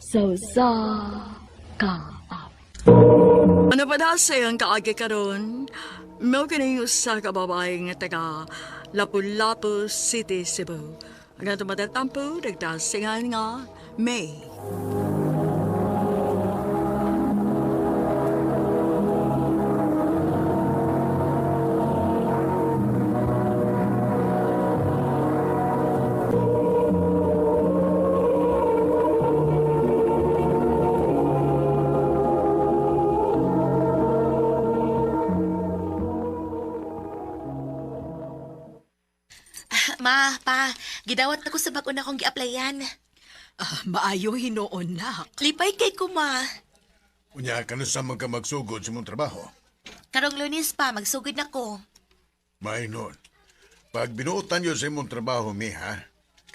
sa kaap. Ano pa daw sayang kaagi karon? Mao kini usa ka babae nga taga Lapu-Lapu City, Cebu. Ang atong matatampo, nagdasingan nga May. Ma, pa, gidawat ako sa bago na akong gi-applyan. Maayo hinoon nak. Lipay kay ko, ma. Unya, kano sa mga magsugod sa mong trabaho? Karong Lunes pa, magsugod na ko. Mainon. Pag binuotan yun sa imong trabaho, miha,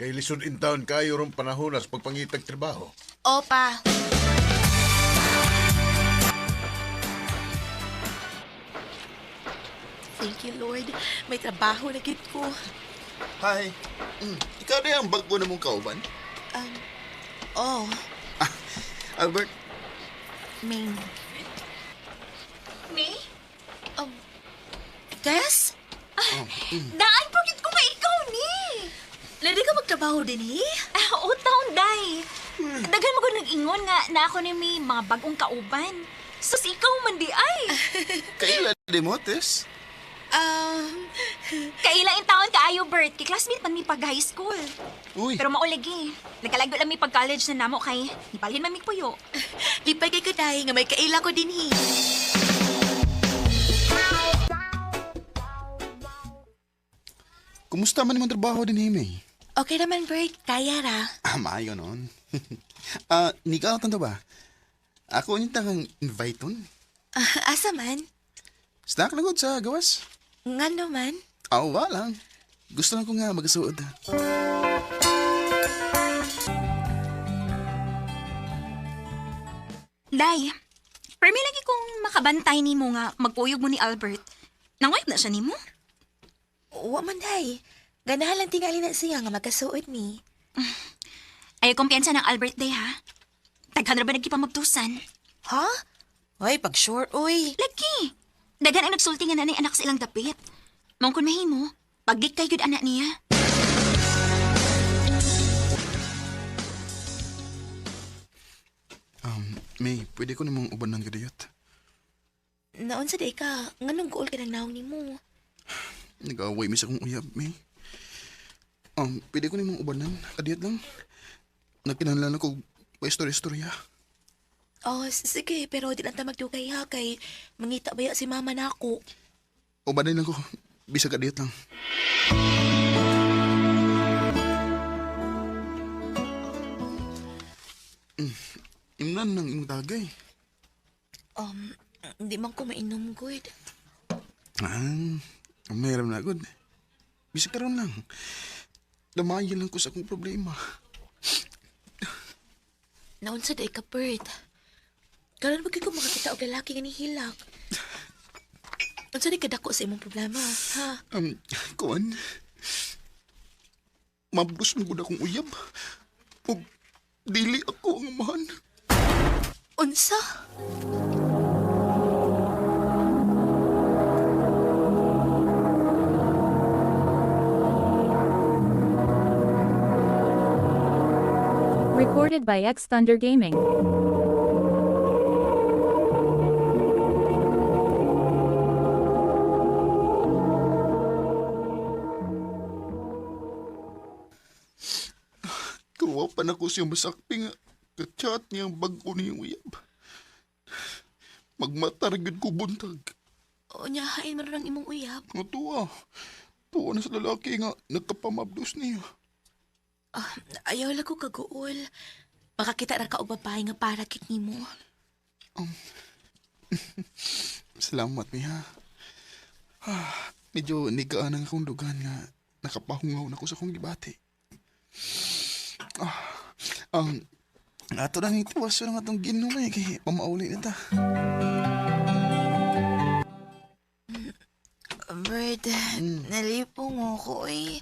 kay lisod in town kayo rong panahon sa pagpangitag trabaho. O, pa. Thank you, Lord. May trabaho na gid ko. Hi. Ikaw na yung bago na mong kauban? Oh, Albert, Ming. May? Tess? Daan po gid ko nga ikaw ni. Ladi ka magtrabaho din, eh? Utaw, day. Dagan mo ko nag-ingon nga na ako ni may mga bagong kauban. Sus, ikaw man di ay. kailan di mo, Tess? Kailang taon ka ayo, Bert. Kay classmate man mi pag high school. Uy, Pero maulagi. Nagkalagdo lang mi pag college na namo kay nipalhin man mi puyo. Lipay kay ko, day, nga may kaila ko din, eh. kumusta man yung trabaho din, Himay? Okay naman, Bert. Kaya ra. Maayo nun. Nikaw tanto ba? Ako yung tangang invite nun. Asa man? Snack lagod sa gawas. Nga naman? Awa lang. Gusto lang ko nga magsuod. Day, permi lagi kong makabantay ni mo nga magpuyog mo ni Albert. Nangwayag na siya ni mo? Wa man, day. Ganahan lang tingali na siya nga magkasuod ni. Ay, kumpiyansa ng Albert Day, ha? Taghan ra ba nagkipamagtusan? Ha? Ay, pag sure, uy. Lagi! Dagan ang nagsulti nga nanay anak sa ilang dapit. Mangkon mahimo, pagdik kay gud anak niya. May, pwede ko namang ubanan ka dayot. Naon sa day ka, nga nung goal ka ng naong ni mo. Nag-away mi sa kong uyab, May. Pwede ko namang ubanan. Kadiyat lang. Nagkinahanglan ako pa istorya-istorya. Oh, sige, pero di lang ta magdugay ha, kay mangita baya si mama na ako. Ubanan lang ko. Bisa kadiyat lang. Imnan ng imong tagay. Hindi man ko mainom, good. Meron na agad. Bisa karon lang. Damayan lang ko sa akong problema. Naon sa day ka, Bert. Karon bagay ko makakita og lalaki nga nihilak. Unsa ni kadako sa imong problema, ha? Kuan. Mablos mo gud akong uyab. Ug dili ako ang amahan. Unsa? Recorded by X Thunder Gaming. Kawa pa na ko siya masakpi nga. Kachat niya ang bago niyang uyab. Magmatargid ko buntag. O nyahain mo lang imong uyab. Nga tuwa. Tuwa na sa lalaki nga nagkapamabdos niya. Ayaw lang ko kaguol. Makakita ra ka og babae nga para kit nimo. Salamat, Miha. Medyo nigaan ang akong dugan nga nakapahungaw na ko sa akong gibati. Ato lang itiwas na nga itong ginumay kay pamauli na ta. Bird, nalipong ako eh.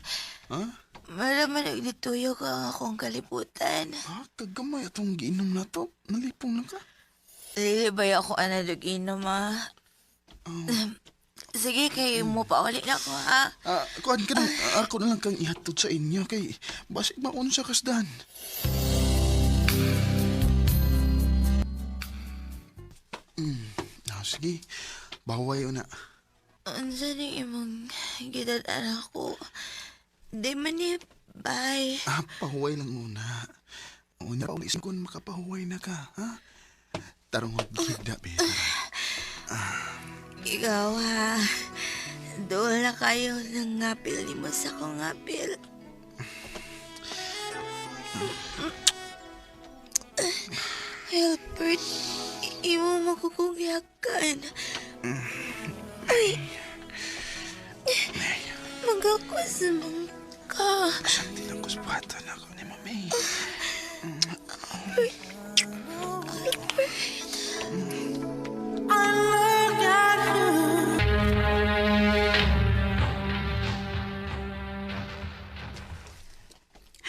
Ha? Maraman nagdituyok ang akong kalibutan. Ha? Kagamay atong giinom na to. Nalipong na ka. Dili ba ako anadugin ma? Sige, kay mo pa ulit na ko, ha? Kuhan ka na. Ako na lang kang ihatod sa inyo kay basig maun sa kasdan. Sige. Baway na. Unsa ni imong gidadaan ako? Di man ni, bye. Pahuway lang muna. Una pa ulisin kung makapahuway na ka, ha? Tarong magbigda, Bea. Ikaw, ha? Doon na kayo ng ngapil ni mo sa kong ngapil. Albert, imo makukugyakan. Ay, magakos man ka. Sakti lang kuspatan ako ni Mami.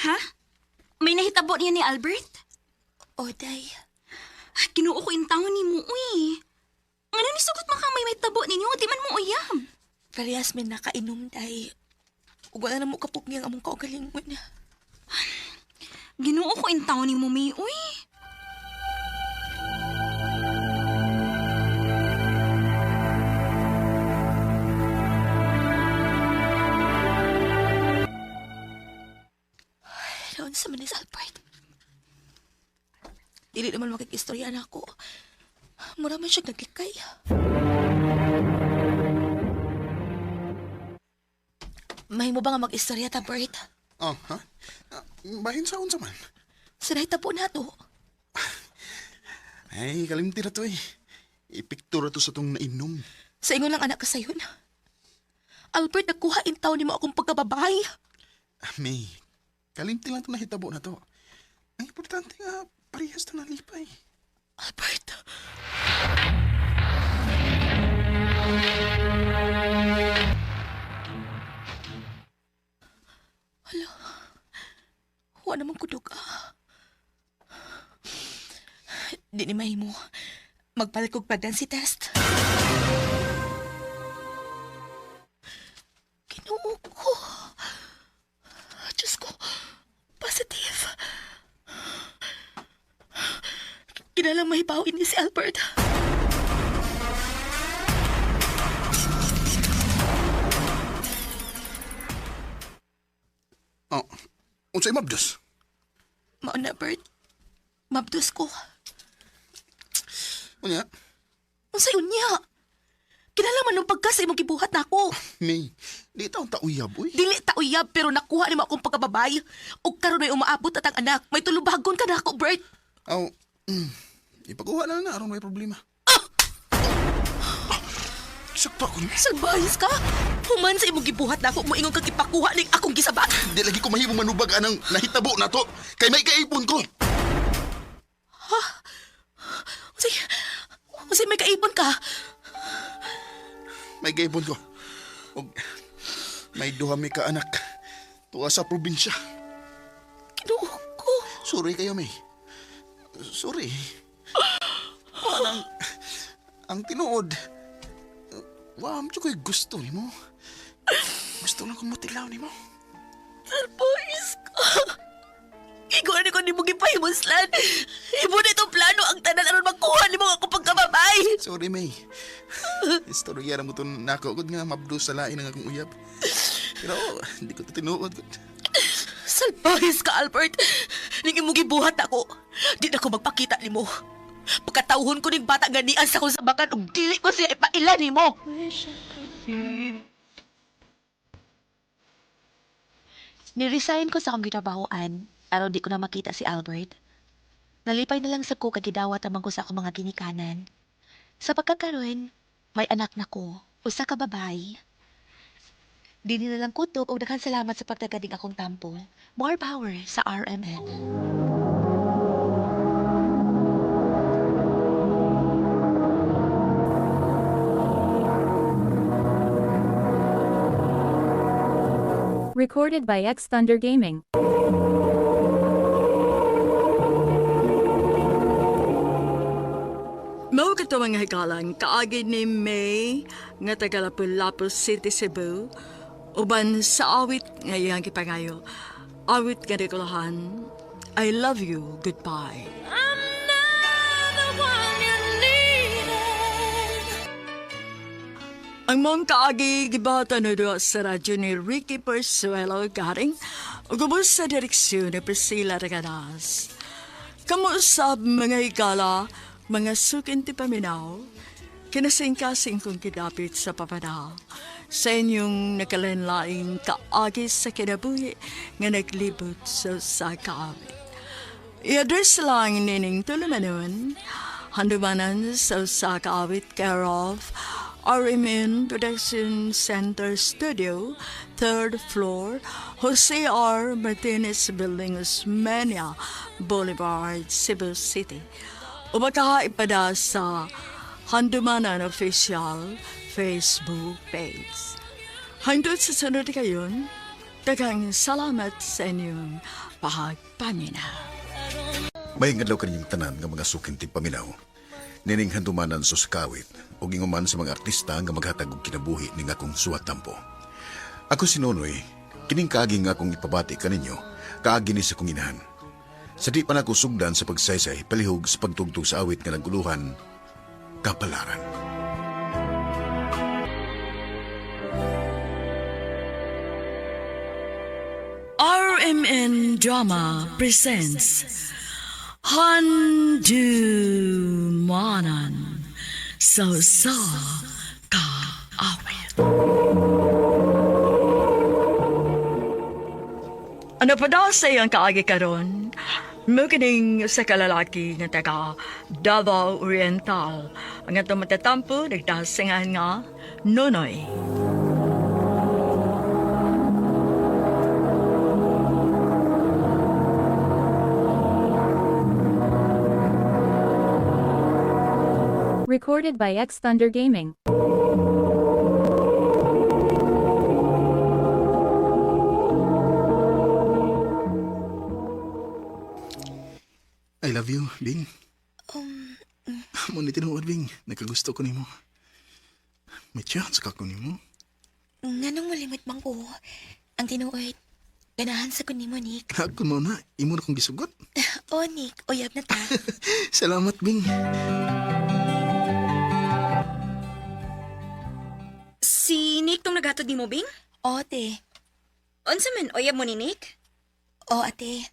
Ha? May nahitabo niya ni Albert? Oday, Kinuo ko yung taon ni mo, uy. Ano ni sagot man kang may tabo ninyo? Di man mo uyab. parehas may nakainom, day. Ug wala na mo kapugniyang among kaugalingon. Ginuo ko yung taon ni mo, may, uy. Noon sa manis, Albert. Dili naman makikistorya na ako. Mura man siya naglikay. May mo ba nga mag-istorya, ta, Bert? Ha? Bahin sa unsa man. Sanay po na to. Ay, kalimti na to eh. Ipiktura to sa tong nainom. Sa ingon lang anak ka sayon. Albert, nakuha in taon ni mo akong pagkababay. May, kalimti lang to nahitabo na to. Ang importante nga, parehas na nalipay. Albert. Hala. Huwag naman kudog Di ni mahimo. Magpalikog pregnancy test. Kinuo ko. Diyos ko. Positive. Kinalang mahibawin ni si Albert. Unsay mabdos? Mauna, Bert. Mabdos ko. Unya, Unsay unya? Kinalaman nung pagkasa imong gibuhat na ako. May, di taong tauyab, uy. Dili ta uyab pero nakuha ni mo akong pagkababay. Ug karon may umaabot at ang anak. May tulubagon ka na ako, Bert. Aw, ipakuha na aron may problema. Sakto ako niya. Salbayas ka? Human sa imong gibuhat na ako, moingon kag ipakuha ning akong gisabat. Di lagi ko mahimong manubag anang nahitabo na to. Kay may kaipon ko. Unsay may kaipon ka? May kaipon ko. Og may duha mi ka anak. Tuwa sa probinsya. Kinuha ko. Sorry kayo, May. Sorry. Ang tinuod. Wam, ko'y gusto ni mo. Gusto lang kong matilaw ni mo. Salbayas ka. Ikaw ni ko ni mo gipahimuslan. Ibo na itong plano ang tanan aron makuha ni mo ako pagkababay. Sorry, May. Istorya na mo ito nako. Kung nga mabdos sa lain ang akong uyab. Pero hindi ko ito tinuod. Salbayas ka, Albert. Ning imong gibuhat ako. Di na ko magpakita ni mo. Pagkatauhon ko ning bata ganian sa akong sabakan ug dili ko siya ipailan ni mo. Niresign ko sa akong ginabahoan, aron di ko na makita si Albert. Nalipay na lang sa ko kagidawat amang ko sa akong mga ginikanan. Sa pagkakaroon, may anak na ko, usa ka babay. Dili na lang kutob og daghang salamat sa pagtagading akong tampo. More power sa RMN. Recorded by X Thunder Gaming. Mao kato mga hikalan, kaagi ni May nga taga Lapu-Lapu City, Cebu, uban sa awit nga iyang kipangayo. Awit nga dekolahan, I love you, goodbye. Ang mong kaagi gibata na doon sa radyo ni Ricky Persuelo garing o gubos sa direksyon ni Priscilla Reganas. Kamusab mga higala, mga sukin ti paminaw, kinasing-kasing kong kidapit sa papanaw, sa inyong nakalenlaing kaagi sa kinabuhi nga naglibot sa kaawit. I-address lang nining tulumanon, handumanan sa kaawit care of RMN Production Center Studio, 3rd floor, Jose R. Martinez Building, Osmeña Boulevard, Cebu City. O ipada sa Handumanan Official Facebook page. Handot sa sunod kayon, daghang salamat sa inyong pagpaminaw. May ngadlaw kaninyong tanan nga mga sukinti paminaw. Nining handumanan sa sakawit o ginguman sa mga artista nga maghatag og kinabuhi ning akong suwat tampo. Ako si Nonoy, kining kaagi nga akong ipabati kaninyo, kaagi ni sa kong inahan. Sa di pa nako sugdan sa pagsaysay, palihog sa pagtugtog sa awit nga naguluhan, kapalaran. RMN Drama presents Handumanan sa kaawit. Ano pa daw sa iyang kaagi karon? Mukining sa kalalaki nga taga Davao Oriental. Ang atong matatampo, nagdasingan nga, Nonoy. Recorded by X Thunder Gaming. I love you, Bing. Mo ni tinuod, Bing. Nakagusto ko nimo. May chance ka ko nimo. Nganong malimit man ko? Ang tinuod, ganahan sa kunin mo, Nick. Ako mo na, imo na kong gisugot. O, Nick, uyab na ta. Salamat, Bing. Si Nick tong naghatod ni mo, Bing? O, ate. Unsa man, oyab mo ni Nick? O, ate.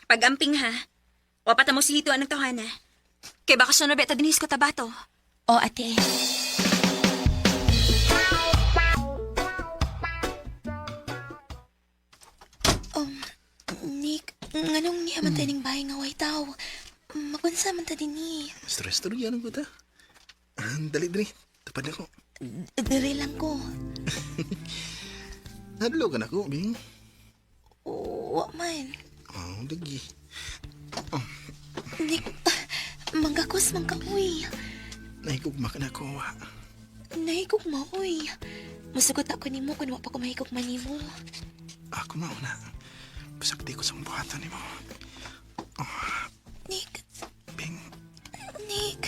Pag-amping ha. Wapata mo si Hito anong tawhana. Kay baka sunod beta dinis ko tabato. O, ate. Nick, nganong niya man tayo bahay nga way tao. Magunsa man ta din ni. Stress to yan ko ta. Dali, dali. Tapad ako. Dire lang ko. Hadlo ka na ko, Bing. Wa man. Oh, lagi. Nick, manggakos man ka, uy. Nahigugma ka na ko, wa. Nahigugma, uy. Masugot ako ni mo kung wa pa ko mahigugma ni mo. Ako mauna. Pasakti ko sa buhatan ni mo. Nick, Bing. Nick,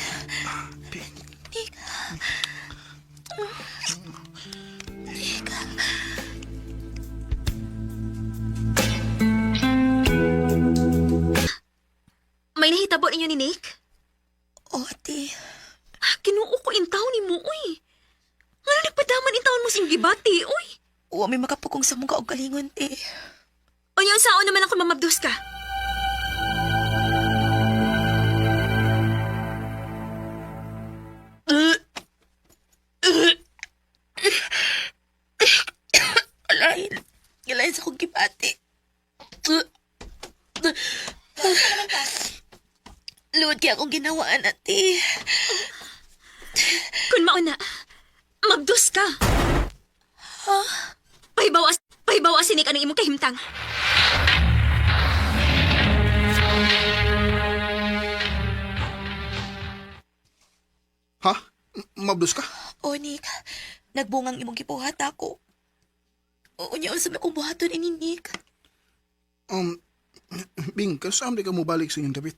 Bing. Nick. Nick. May nahitabo ninyo ni Nick? O, ate. Kinuo ko in taon ni mo, uy. Nga nagpadaman in taon mo sing gibati, uy. Wa may makapukong sa mukha og kalingon, te. O yung sao naman ako mamabdos ka. Alain sa kong gibati. Luwad kaya akong ginawaan, ate. Kung mauna, mabdos ka. Pahibawa si Nick anong imong kahimtang. Ha? Mabdos ka? O, Nick, nagbungang imong gibuhat ako. Unya unsa may kong buhaton ini Nick. Bing, kasam di ka mo balik sa inyong dapit.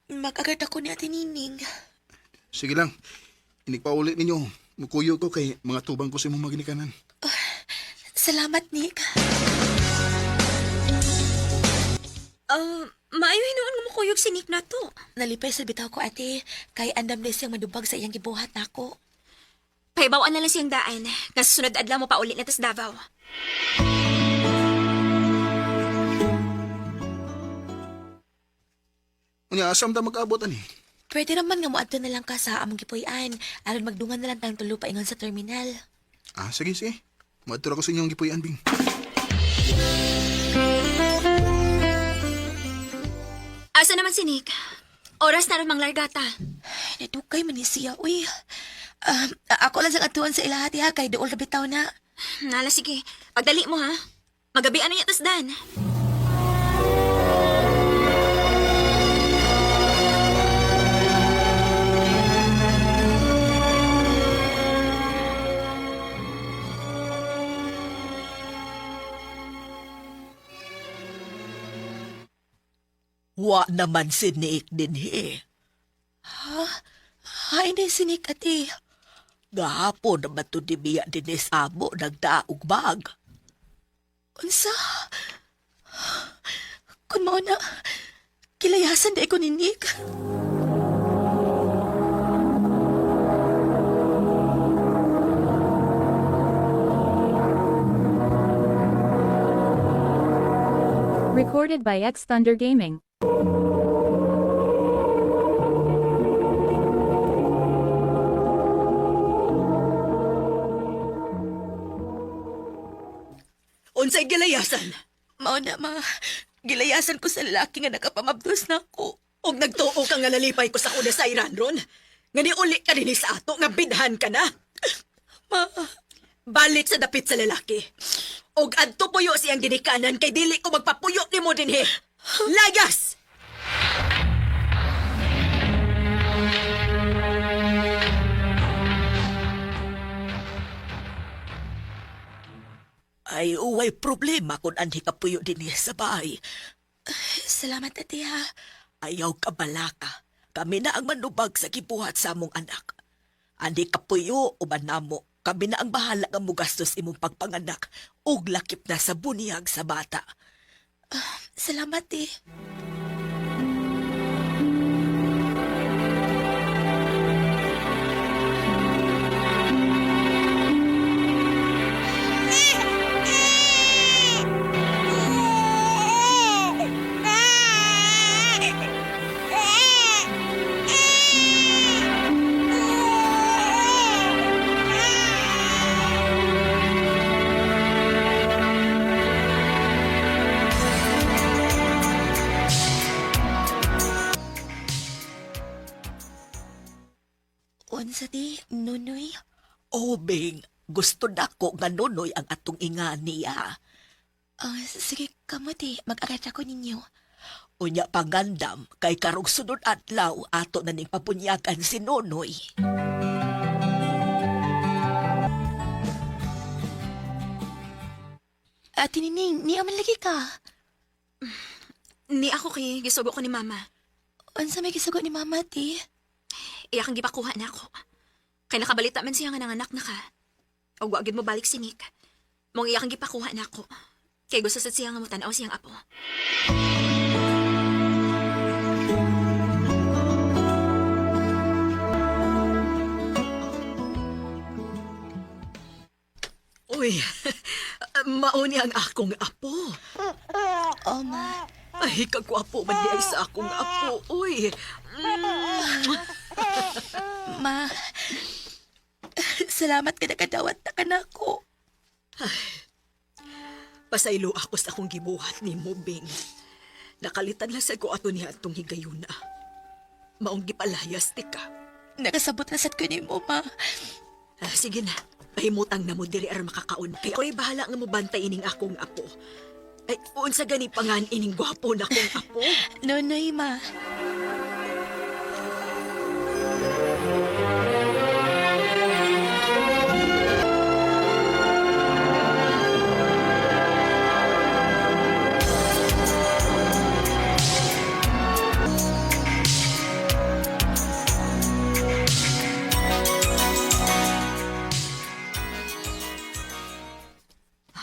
Mag-agad ako ni Ate Nining. Sige lang, inikpaulit ninyo. Mukuyo ko kay mga tubang ko sa imong mga ginikanan. Salamat, Nick. Maayo hinuon nga mo kuyog si Nick na to. Nalipay sa bitaw ko, ate. Kay andam na siyang madubag sa iyang gibuhat nako. Pahibawaan na lang siyang daan. Nga sa sunod adlaw mo pa ulit na tas Davao. Unya, asam ta mag-abot ani? Pwede naman nga moadto na lang ka sa among gipuy-an aron magdungan na lang tayong tulo paingon sa terminal. Sige, sige. Matura ko sa inyong gipuyan, Bing. Asa naman si Nick? Oras na rin mang largata. Nadukay man ni siya, uy. Ako lang sang atuan sa ilahati ha, kay dool na bitaw na. Nala, sige. Pagdali mo, ha? Magabi ano niya tas dan. Wa naman si Nick din he. Hay na si Nick, ate. Gahapon naman to di biya din sa amo nagdaog bag. Unsa? Kung mao na, kilayasan na ko ni Nick. Recorded by X Thunder Gaming. Unsay gilayasan? Mao na, ma. Gilayasan ko sa lalaki nga nakapamabdos na ako. Og nagtuo ka nga nalipay ko sa kuna sa Iran ron. Nga niuli ka din sa ato nga bidhan ka na. Ma, Balik sa dapit sa lalaki. Og adto puyo siyang ginikanan kay dili ko magpapuyo nimo dinhi. Layas! ay uway problema kung anhi ka puyo din sa bahay. Salamat, ate ha. Ayaw ka balaka. Kami na ang manubag sa gibuhat sa among anak. Andi ka puyo o manamo. Kami na ang bahala nga mugastos imong pagpanganak ug lakip na sa buniyag sa bata. Salamat, eh. Unsa di, Nunoy? Oh, Bing. Gusto nako nga Nunoy ang atong inga niya. Sige, kamati. Mag-arat ako ninyo. Unya pangandam, kay karong sunod adlaw ato na ning papunyakan si Nunoy. Ate Nining, ni aman lagi ka. Ni ako kay gisugo ko ni mama. Unsa may gisugo ni mama, ti? Iya kang gipakuha na ako. Kay nakabalita man siya nga nanganak na ka. O wagid mo balik si Nick. Mong iya kang gipakuha na ako. Kay gusto sa siya nga mo tanaw siyang apo. Uy, mauni ang akong apo. Oh, ma. Ay, kagwapo man di ay sa akong apo. Uy, Ma. Salamat ka nakadawat na ka na ako. pasaylo ako sa akong gibuhat ni Mubing. Nakalitan lang sa ko ato niya atong higayuna. Maong gipalayas, tika. Nakasabot na sad ko ni mo, ma. Sige na, pahimutang na mo diri aron makakaon. Kaya ako'y bahala nga mo bantay ining akong apo. Ay, unsa gani pangan ining gwapo na kong apo? Nonoy, ma.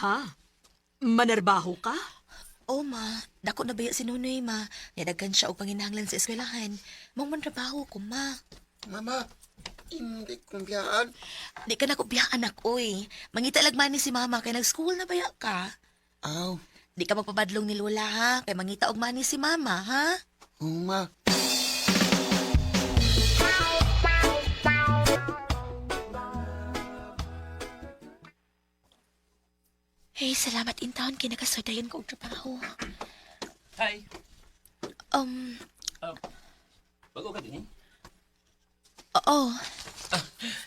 Ha? Manarbaho ka? Oh, ma. Dako na baya si Nunoy, ma. Nadagan siya og panginahanglan sa eskwelahan. Mong mantrabaho ko, ma. Mama, hindi kong biyaan. Di ka na ko biya, anak, oy. Mangita lagman ni si mama kay nag-school na baya ka. Aw, Di ka magpapadlong ni Lola, ha? Kay mangita og mani si mama, ha? ma. Hey, salamat in town kay nakasadayan ko og trabaho. Hi. Um, Bago ka din eh. oo.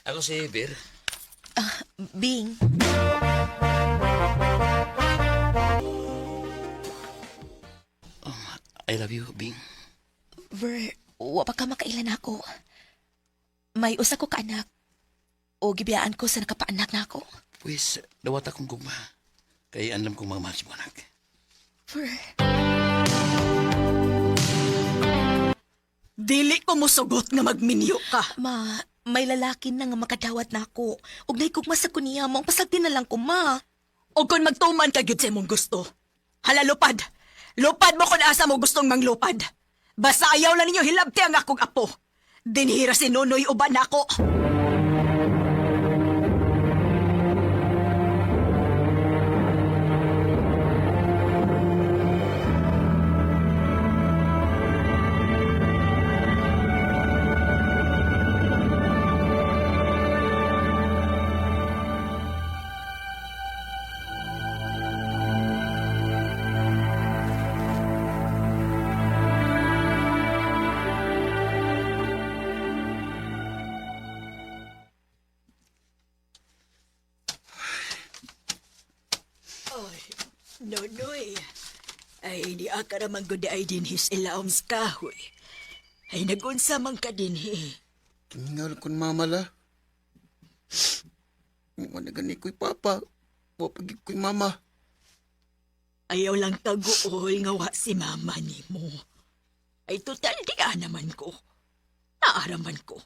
Ako si Bir. Bing. I love you, Bing. Ver, wa pa ka makailan ako. May usa ko ka anak. O gibiyaan ko sa nakapaanak na ako. Pues, dawat akong gugma. Kaya alam kong mga mahal si mo, anak. Ver, Dili ko musugot nga magminyo ka. ma, may lalaki na nga makadawat na ako. Ug naikugma sa kuniya, mong pasagdi na lang ko, ma. O kung magtuman ka gyud sa imong gusto. Hala, lupad. Lupad mo kung asa mo gustong manglupad. Basta ayaw lang ninyo hilabti ang akong apo. Dinhira si Nonoy uban ako. Nonoy, ay di ka naman gud ay din his ilaoms kahoy. Ay nagunsa man ka din Kingal kon mama la. Wala gani ko'y papa. Wapagig ko'y mama. Ayaw lang taguol nga wa si mama ni mo. Ay total di ka naman ko. Naaraman ko.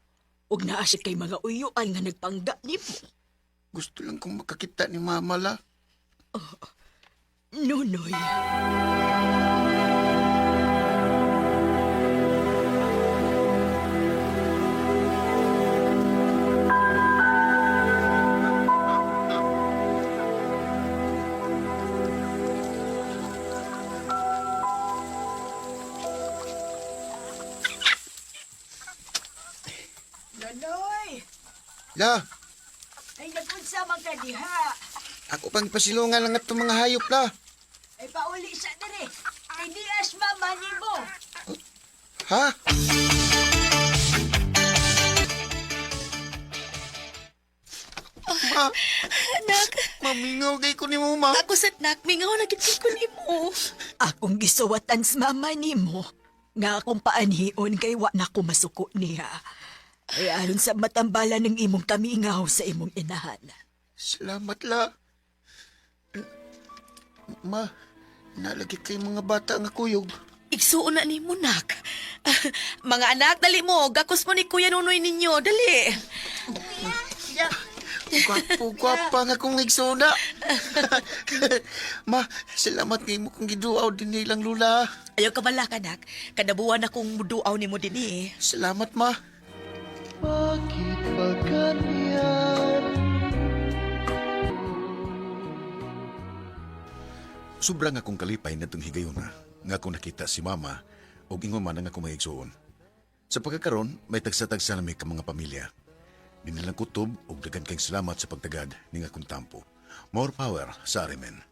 Ug naa siya kay mga uyuan nga nagpangga ni mo. Gusto lang kong makakita ni mama la. Nonoy. Nonoy! La, Ay nagunsa man ka diha. ako pang pasilungan lang itong mga hayop la. Ay pauli sa dere. Ay di as mama ni mo. Ha? Ma, Anak, mamingaw kay ko ni mo, ma. ako sa nak, mingaw na gid ko nimo. Akong gisuwatan sa mama ni mo. Nga akong paanhion kay wa na ko masuko niya. Ay aron sa matambala ng imong kamingaw sa imong inahan. Salamat la. Ma, nalagi kay mga bata nga kuyog. Igsuon na ni mo, nak. Mga anak, dali mo. Gakos mo ni Kuya Nunoy ninyo. Dali. Gwapo-gwapa nga kong igsoda. Ma, salamat kay mo kong giduaw din nilang lula. Ayaw ka bala, kanak. Kanabuan akong muduaw ni mo din eh. Salamat, ma. Sobrang akong kalipay na itong higayuna nga akong nakita si mama o ingon man ang akong maigsuon. Sa pagkakaroon, may tagsa-tagsa na may ka mga pamilya. Dinilang kutob o dagan kayong salamat sa pagtagad ng akong tampo. More power sa Arimen.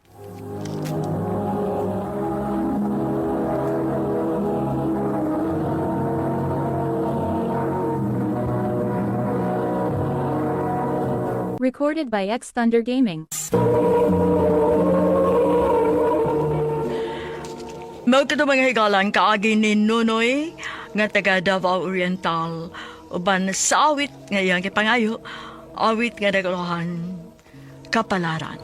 Recorded by X Thunder Gaming. Mao kito mga higalan kaagi ni Nunoy nga taga Davao Oriental uban sa awit ngayang kipangayo awit nga dagalohan kapalaran.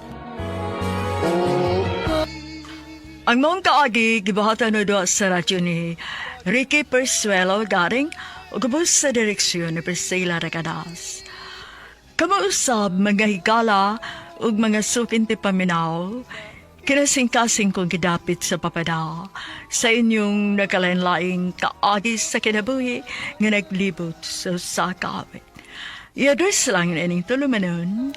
Ang mong kaagi gibahatan na doon sa radyo ni Ricky Persuelo garing o gabos sa direksyon ni Priscilla Recadas. Kamausab mga higala ug mga sukin ti paminaw, kinasing-kasing kong gidapit sa papada sa inyong nakalain-laing kaagis sa kinabuhi nga naglibot sa sakawit. I-address lang ining tulumanon,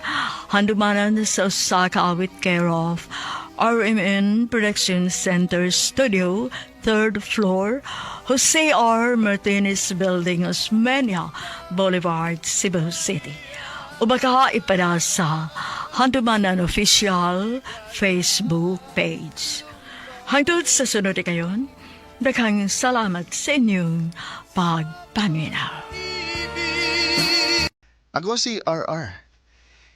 handumanan sa sakawit care of RMN Production Center Studio, 3rd floor, Jose R. Martinez Building, Osmeña Boulevard, Cebu City. O baka ipada sa Handumanan Official Facebook page. Hangtod sa sunod kayon, daghang salamat sa inyong pagpaminaw. Ako si RR.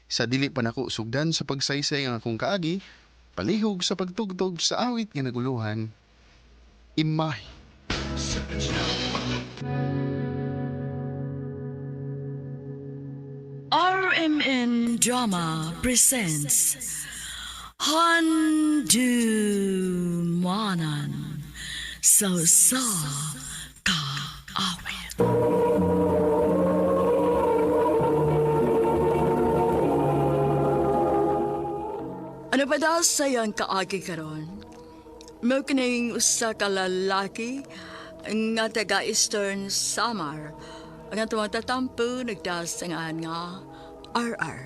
Sa dili pa nako sugdan sa pagsaysay ang akong kaagi, palihog sa pagtugtog sa awit nga naguluhan, Imay. RMN Drama presents Handumanan sa Kaawit. Ano ba daw sayang kaagi karon? Mo kining usa ka lalaki nga taga Eastern Samar ang tumatatampo nagdasangan nga RR.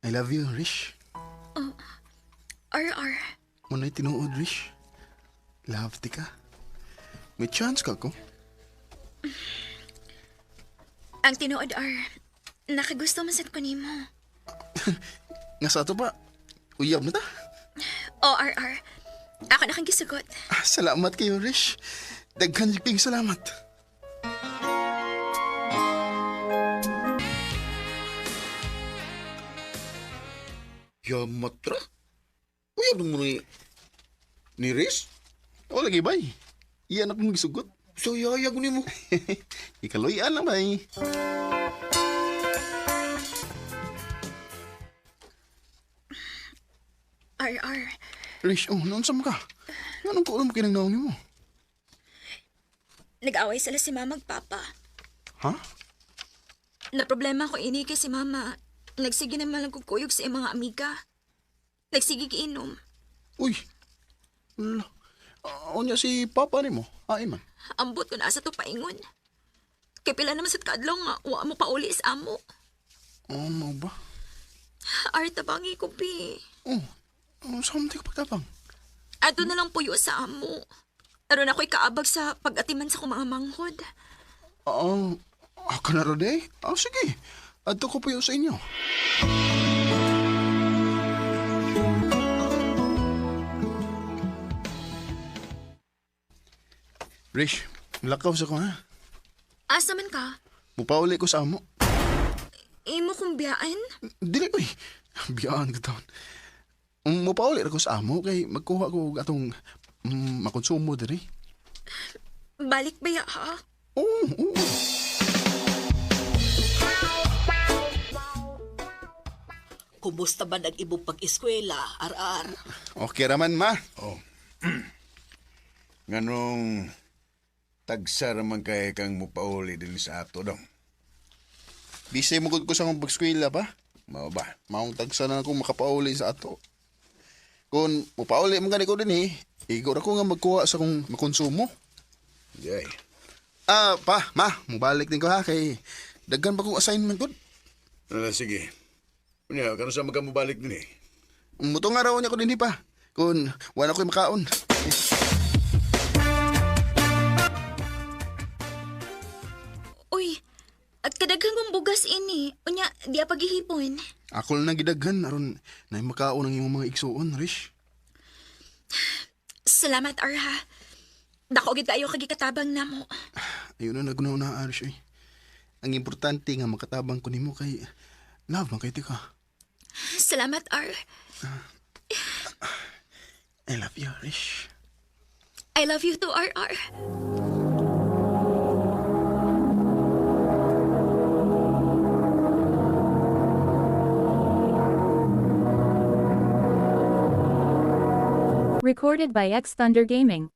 I love you, Rish. RR, Muna'y tinuod, Rish. Love ti ka. May chance ka ko. ang tinuod R, nakagusto masad ko nimo. Nga sa ato pa, uyab na ta. O RR, ako na kang gisugot. Salamat kayo, Rish. Daghan jiping salamat. Yamatra? Uyab nang mo ni Riz? O lagi bay. Iyan akong gisugot. So yayag ni mo. Ikaloyan na bay. RR, Rish, oh, naonsam ka. Anong kaulam kinang ni mo? nag-away sila si mama ug papa. Ha? Na problema ko ini kay si mama. Nagsige naman lang kukuyog sa iyang mga amiga. Nagsige giinom. Uy. Wala. Unya si papa ni mo. Ay man. Ambot ko na asa to paingon. Kay pila naman sa kadlaw nga wa mo pa uli sa amo. Oh, mo ba? Ar tabangi ko pi. Oh, saan ka pagtabang? Ato na lang puyo sa amo. Aron ako'y kaabag sa pag-atiman sa kong mga manghod. Ako na rin eh. Sige. Adto ko po yun sa inyo. Rish, lakaw sa ko ha. Asa man ka? Mupauli ko sa amo. Imo kong biyaan? Dili ko eh. Biyaan ka taon. Mupauli ko sa amo kay magkuha ko atong makonsumo diri. Balik ba ya ha? Oo. Kumusta ba nag-ibong pag-eskwela, RR? Okay raman, ma. Oh. Nganong tagsa raman kay kang mupauli din sa ato daw. Bisay mo ko sa akong pag-eskwela pa. Mao ba? Maong tagsa na akong makapauli sa ato. Kung mupauli man gani ko din eh, igor ako nga magkuha sa akong makonsumo. Yay. Pa, ma, mubalik din ko ha kay daghan pa kong assignment ko. Sige. Unya, kano sa magkamubalik din eh? Muto nga raw niya ko din pa. Kung wala ko'y makaon. Uy, at kadaghang kong bugas ini. Unya, di paghihipon. Ako lang gidaghan aron na makaon ang iyong mga igsuon, Rish. Salamat, Arha. Dako gid kayo kagikatabang namo. Ayun na nagunaw na, Rish. Ang importante nga makatabang ko nimo kay love man kay ti ka. Salamat, Ar. I love you, Rish. I love you too, RR. Recorded by X Thunder Gaming.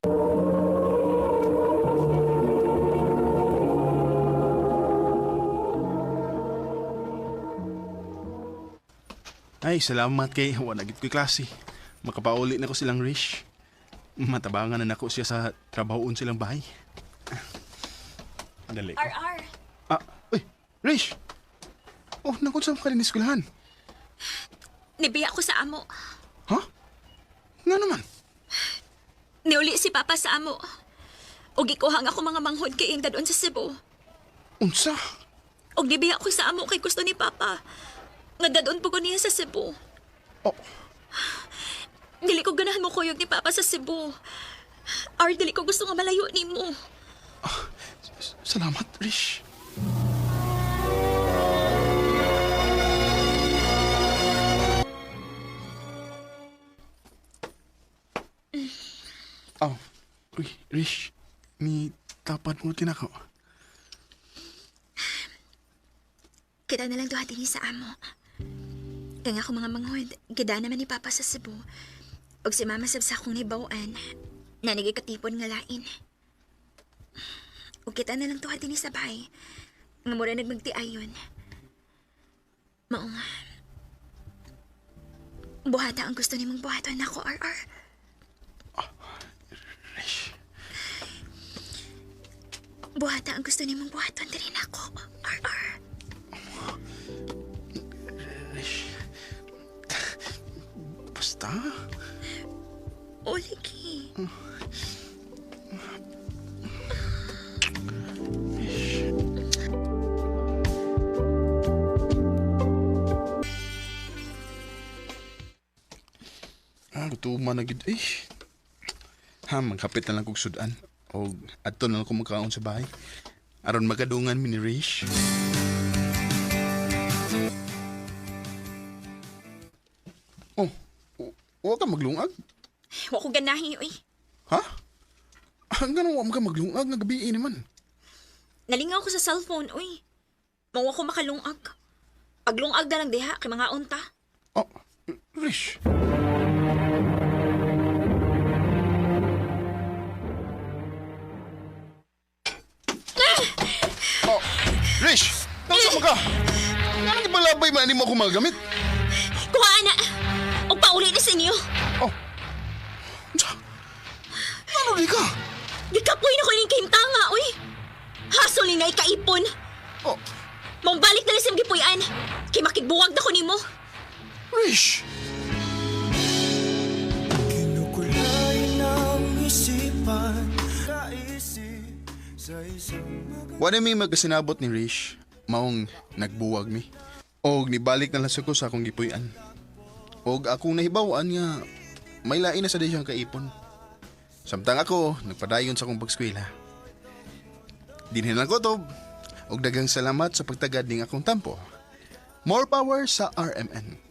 Ay, salamat kay wala gid ko'y klase. Makapauli na ko silang Rish. Matabangan na nako siya sa trabahoon silang bahay. Adali ko. RR. Ah, uy, Rish! Oh, nakon sa ka rin eskwelahan. Nibiya ko sa amo. Ha? Nga naman. Niuli si Papa sa amo. Og ikuhang ako mga manghod kay ing dadon sa Cebu. Unsa? Og nibiya ko sa amo kay gusto ni Papa. Nga dadon po ko niya sa Cebu. Oh, Dili ko ganahan mo kuyog ni Papa sa Cebu. Dili ko gusto nga malayo ni mo. salamat, Rish. Oh, uy, Rish. May tapan mo tinako. Kita na lang duha din sa amo. Kaya nga ako mga manghod, gida naman ni Papa sa Cebu. Og si Mama sabsa akong nibawaan, na nagikatipon nga lain. Og kita na lang duha din sa bahay, nga mura nagmagtiayon. Mao nga. Buhata ang gusto ni mong buhaton ako, RR. Rish. Buhata ang gusto ni mong buhaton din ako, RR. Rish. Basta. O, lagi. Lutuman na gid. Magkapit na lang kong sudan. O adto na lang ko magkaon sa bahay. Aron magadungan mi ni Rish. Oh, wa ka maglungag? Wa ko ganahin, uy. Ha? Hanggang wa ka maglungag nga gabi naman. Nalingaw ko sa cellphone, uy. Mawa ko makalungag. Paglungag na lang diha, kay mga unta. Oh, Rish. Oh, Rish! Nausa mo ka! Nga nang ibalabay man mo ako magamit? Kuha na! O pauli na sa inyo! Oh, Unsa? Ano di ka? Gikapoy na ko yung kahimtanga, uy! Hasol ni na ikaipon! Oh, Mong balik na lang sa gipuyan! Kay makigbuwag na ko nimo! Rish! Wala may magkasinabot ni Rish, maong nagbuwag mi. Og nibalik na lang ko sa akong gipuyan. Og akong nahibawan nga may lain na sa siyang kaipon. Samtang ako, nagpadayon sa akong pagskwela. Dinhin lang ko to, og dagang salamat sa pagtagad ning akong tampo. More power sa RMN.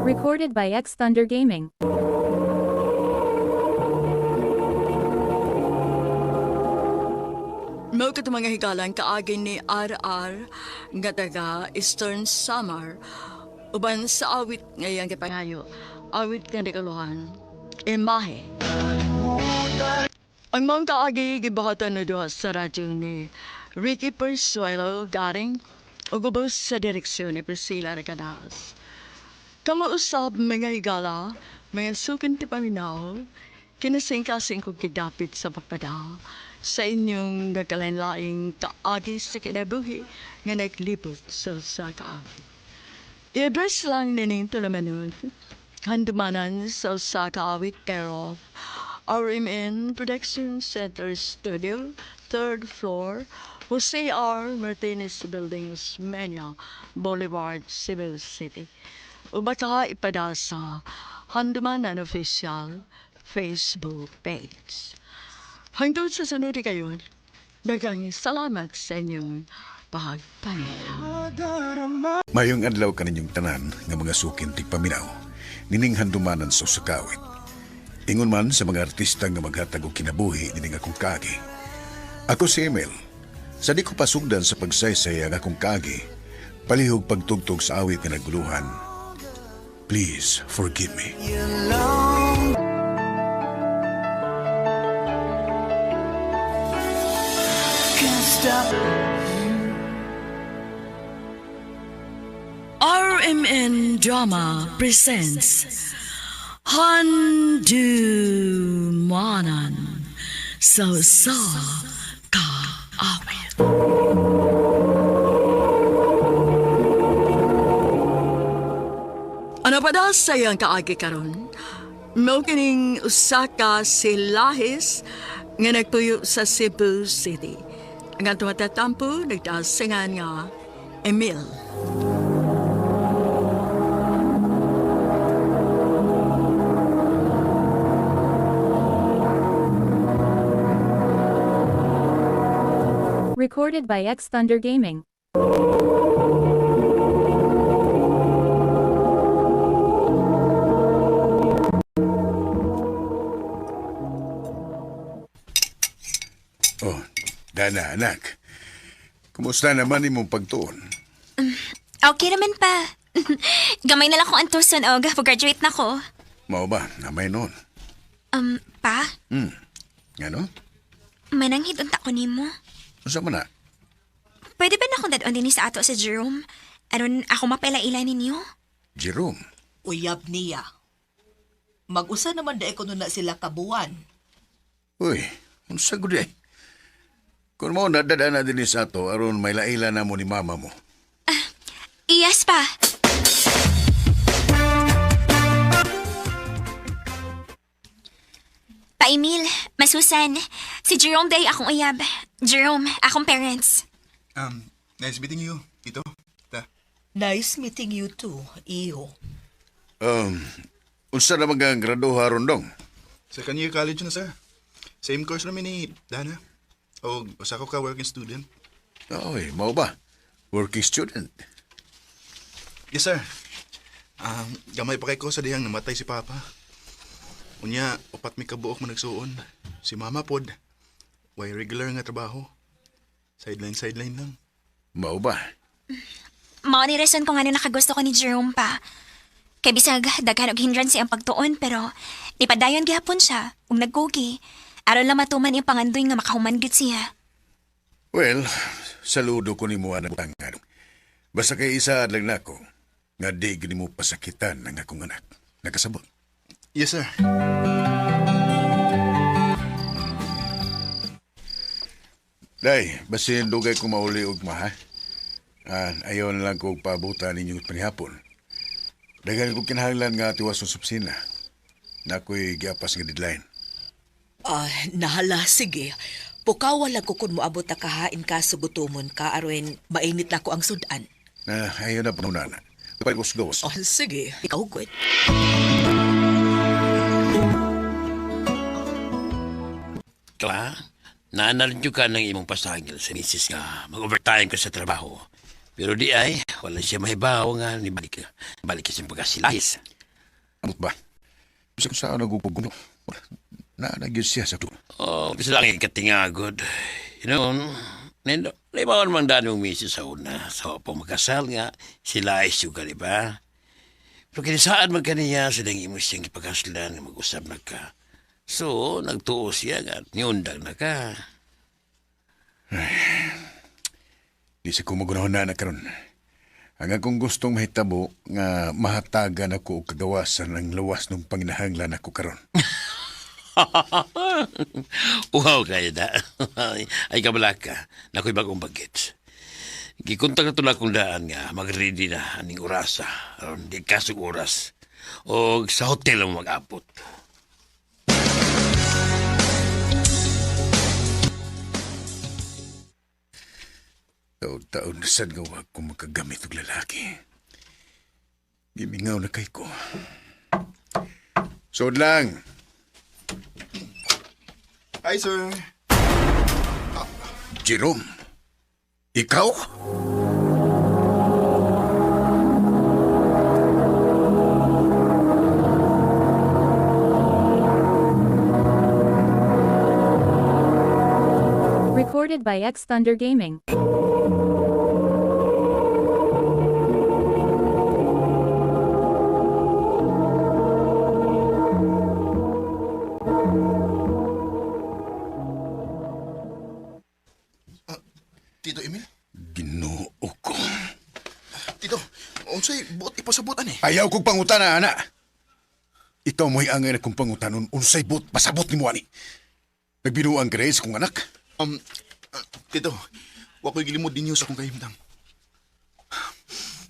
Recorded by X Thunder Gaming. Mao kat mga higalan kaagin ni RR nga taga Eastern Samar uban sa awit ngayang gipangayo. Awit nga dikaluhan. Imahe. Ang mga kaagi gibahatan na duha sa radyo ni Ricky Persuelo garing o gubos sa direksyon ni Priscilla Regadas. Kamausap mga higala, mga sukin ti paminaw, kinasing-kasing kong kidapit sa pagpada sa inyong nagkalain-laing kaagi sa kinabuhi nga naglibot sa kaagi. I-address lang nining tulamanon, handumanan sa kaawit Carol, RMN Production Center Studio, 3rd floor, Jose R. Martinez Buildings, Mania, Boulevard, Cebu City. Ubata ipada sa Handumanan Official Facebook page. Hanggang sa sunod kayo, dagang salamat sa inyong pagpahinga. Mayong adlaw ka ninyong tanan nga mga sukin tigpaminaw, nining handumanan sa usakawit. Ingon man sa mga artista nga maghatag og kinabuhi nining akong kagi. Ako si Emil. Sa di ko pasugdan sa pagsaysay ang akong kagi, palihog pagtugtog sa awit nga naguluhan. Please forgive me. RMN Drama presents Handumanan sa kaawit. Ano pa daw sayang kaagi karon? Mao kining usa ka silahis nga nagpuyo sa Cebu City. Ang atong matatampo nagdasingan nga Emil. Recorded by X Thunder Gaming. Oh, Dana, anak. Kumusta naman imong pagtuon? Okay naman pa. Gamay na lang kung antuson o graduate na ko. Mao ba? Namay noon. Pa, Ano? mananghid unta ko nimo. Unsa man na? Pwede ba na akong dadon din sa ato sa Jerome? Aron ako mapaila-ila ninyo? Jerome. Uyab niya. Mag-usa naman da ko na sila kabuan. Uy, unsa gud eh? Kung mo nadadaan na din sa ato, aron may laila na mo ni mama mo. Iyas pa. Pa Emil, Masusan, si Jerome day akong uyab. Jerome, akong parents. Nice meeting you, Tito. Nice meeting you too, Iho. Unsa na mga graduha ron dong? Second year college na, sir. Same course namin ni Dana. O, usa ko ka working student. Oy, mao ba? Working student. Yes, sir. Gamay pa kay ko sa dihang namatay si Papa. Unya, upat mi kabuok man nagsuon. Si Mama pod. Way regular nga trabaho. Sideline lang. Mao ba? Mao ni reason ko nga na nakagusto ko ni Jerome pa. Kay bisag daghan og hindrance ang pagtuon pero ipadayon gihapon siya ug nagkugi. Aron lang matuman yung pangandoy nga makahuman gid siya. Well, saludo ko ni mo anak tangan. Basta kay isa lang nako nga di gini mo pasakitan ng akong anak. Nakasabot. Yes, sir. Day, basin dugay ko mauli og ma, ha? Ayaw na lang ko pabuta ninyo panihapon. Dagan ko kinahanglan nga tiwas sa opisina. Na ako'y giapas nga deadline. Nahala, sige. Pukawa lang ko kung moabot na kahain ka sugutumon ka aron mainit na ko ang sudan. Ayaw na panunana. Kapag gawas. Sige. Ikaw, good. Kla, naanarin ka ng imong pasangil sa misis nga mag-overtime ka sa trabaho. Pero di ay, wala siya mahibaw nga ni balik ka siyang pagkasilahis. Amot ba? Bisa ko saan nagugugulo. Nagyos siya sa tulo. Oh, bisa lang ikatingagod. Libawan mang daan yung misis sa una. So, pang magkasal nga, sila ay suga, di ba? Pero kinisaan man kaniya, silang imo siyang ipagkaslan, mag-usap na ka. So, nagtuo siya nga, niundang na ka. Di sa kumagunahon na karon. Ang akong gustong mahitabo nga mahatagan ako og kagawasan ng lawas ng panginahanglan ako karon. Wow kayo na. Ay kabala ka. Nako'y bagong bagets. Gikunta ka tulad kong daan nga mag-ready na aning orasa. Aron di kasog oras. O sa hotel ang mag-apot. Taon na sad nga wag ko makagamit og lalaki. Gimingaw na kay ko. Sod lang. Hi, sir. Jerome, ikaw? Recorded by X Thunder Gaming. Tito Emil? Ginoo ko. Tito, unsay buot ipasabutan eh. Ayaw kong pangutana, ana. Ikaw mo'y angay na kong pangutanon unsay but pasabot ni mo ani. Nagbinuang ka rin sa kong anak. Tito, wa ko'y gilimod ninyo sa akong kahimtang.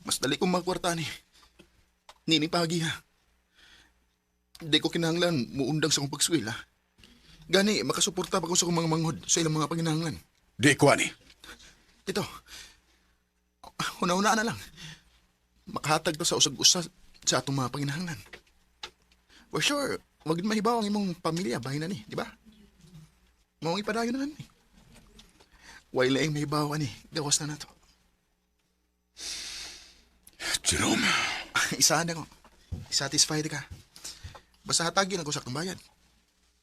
Mas dali kong magkwarta ni. Nini pagi ha. Di ko kinahanglan muundang sa akong pagswila. Gani, makasuporta pa ko sa akong mga manghod sa ilang mga panginahanglan. Di ko ani. Ito, una-una na lang. Makahatag to sa usag-usag sa atong mga panginahanglan. For sure, wag din mahibaw ang imong pamilya, bahay na ni, di ba? Mawang ipadayo na ni. Way laing mahibaw ani, gawas na nato. Jerome, Isahan ako. Satisfied ka. Basta hatagin ako sa akong bayad.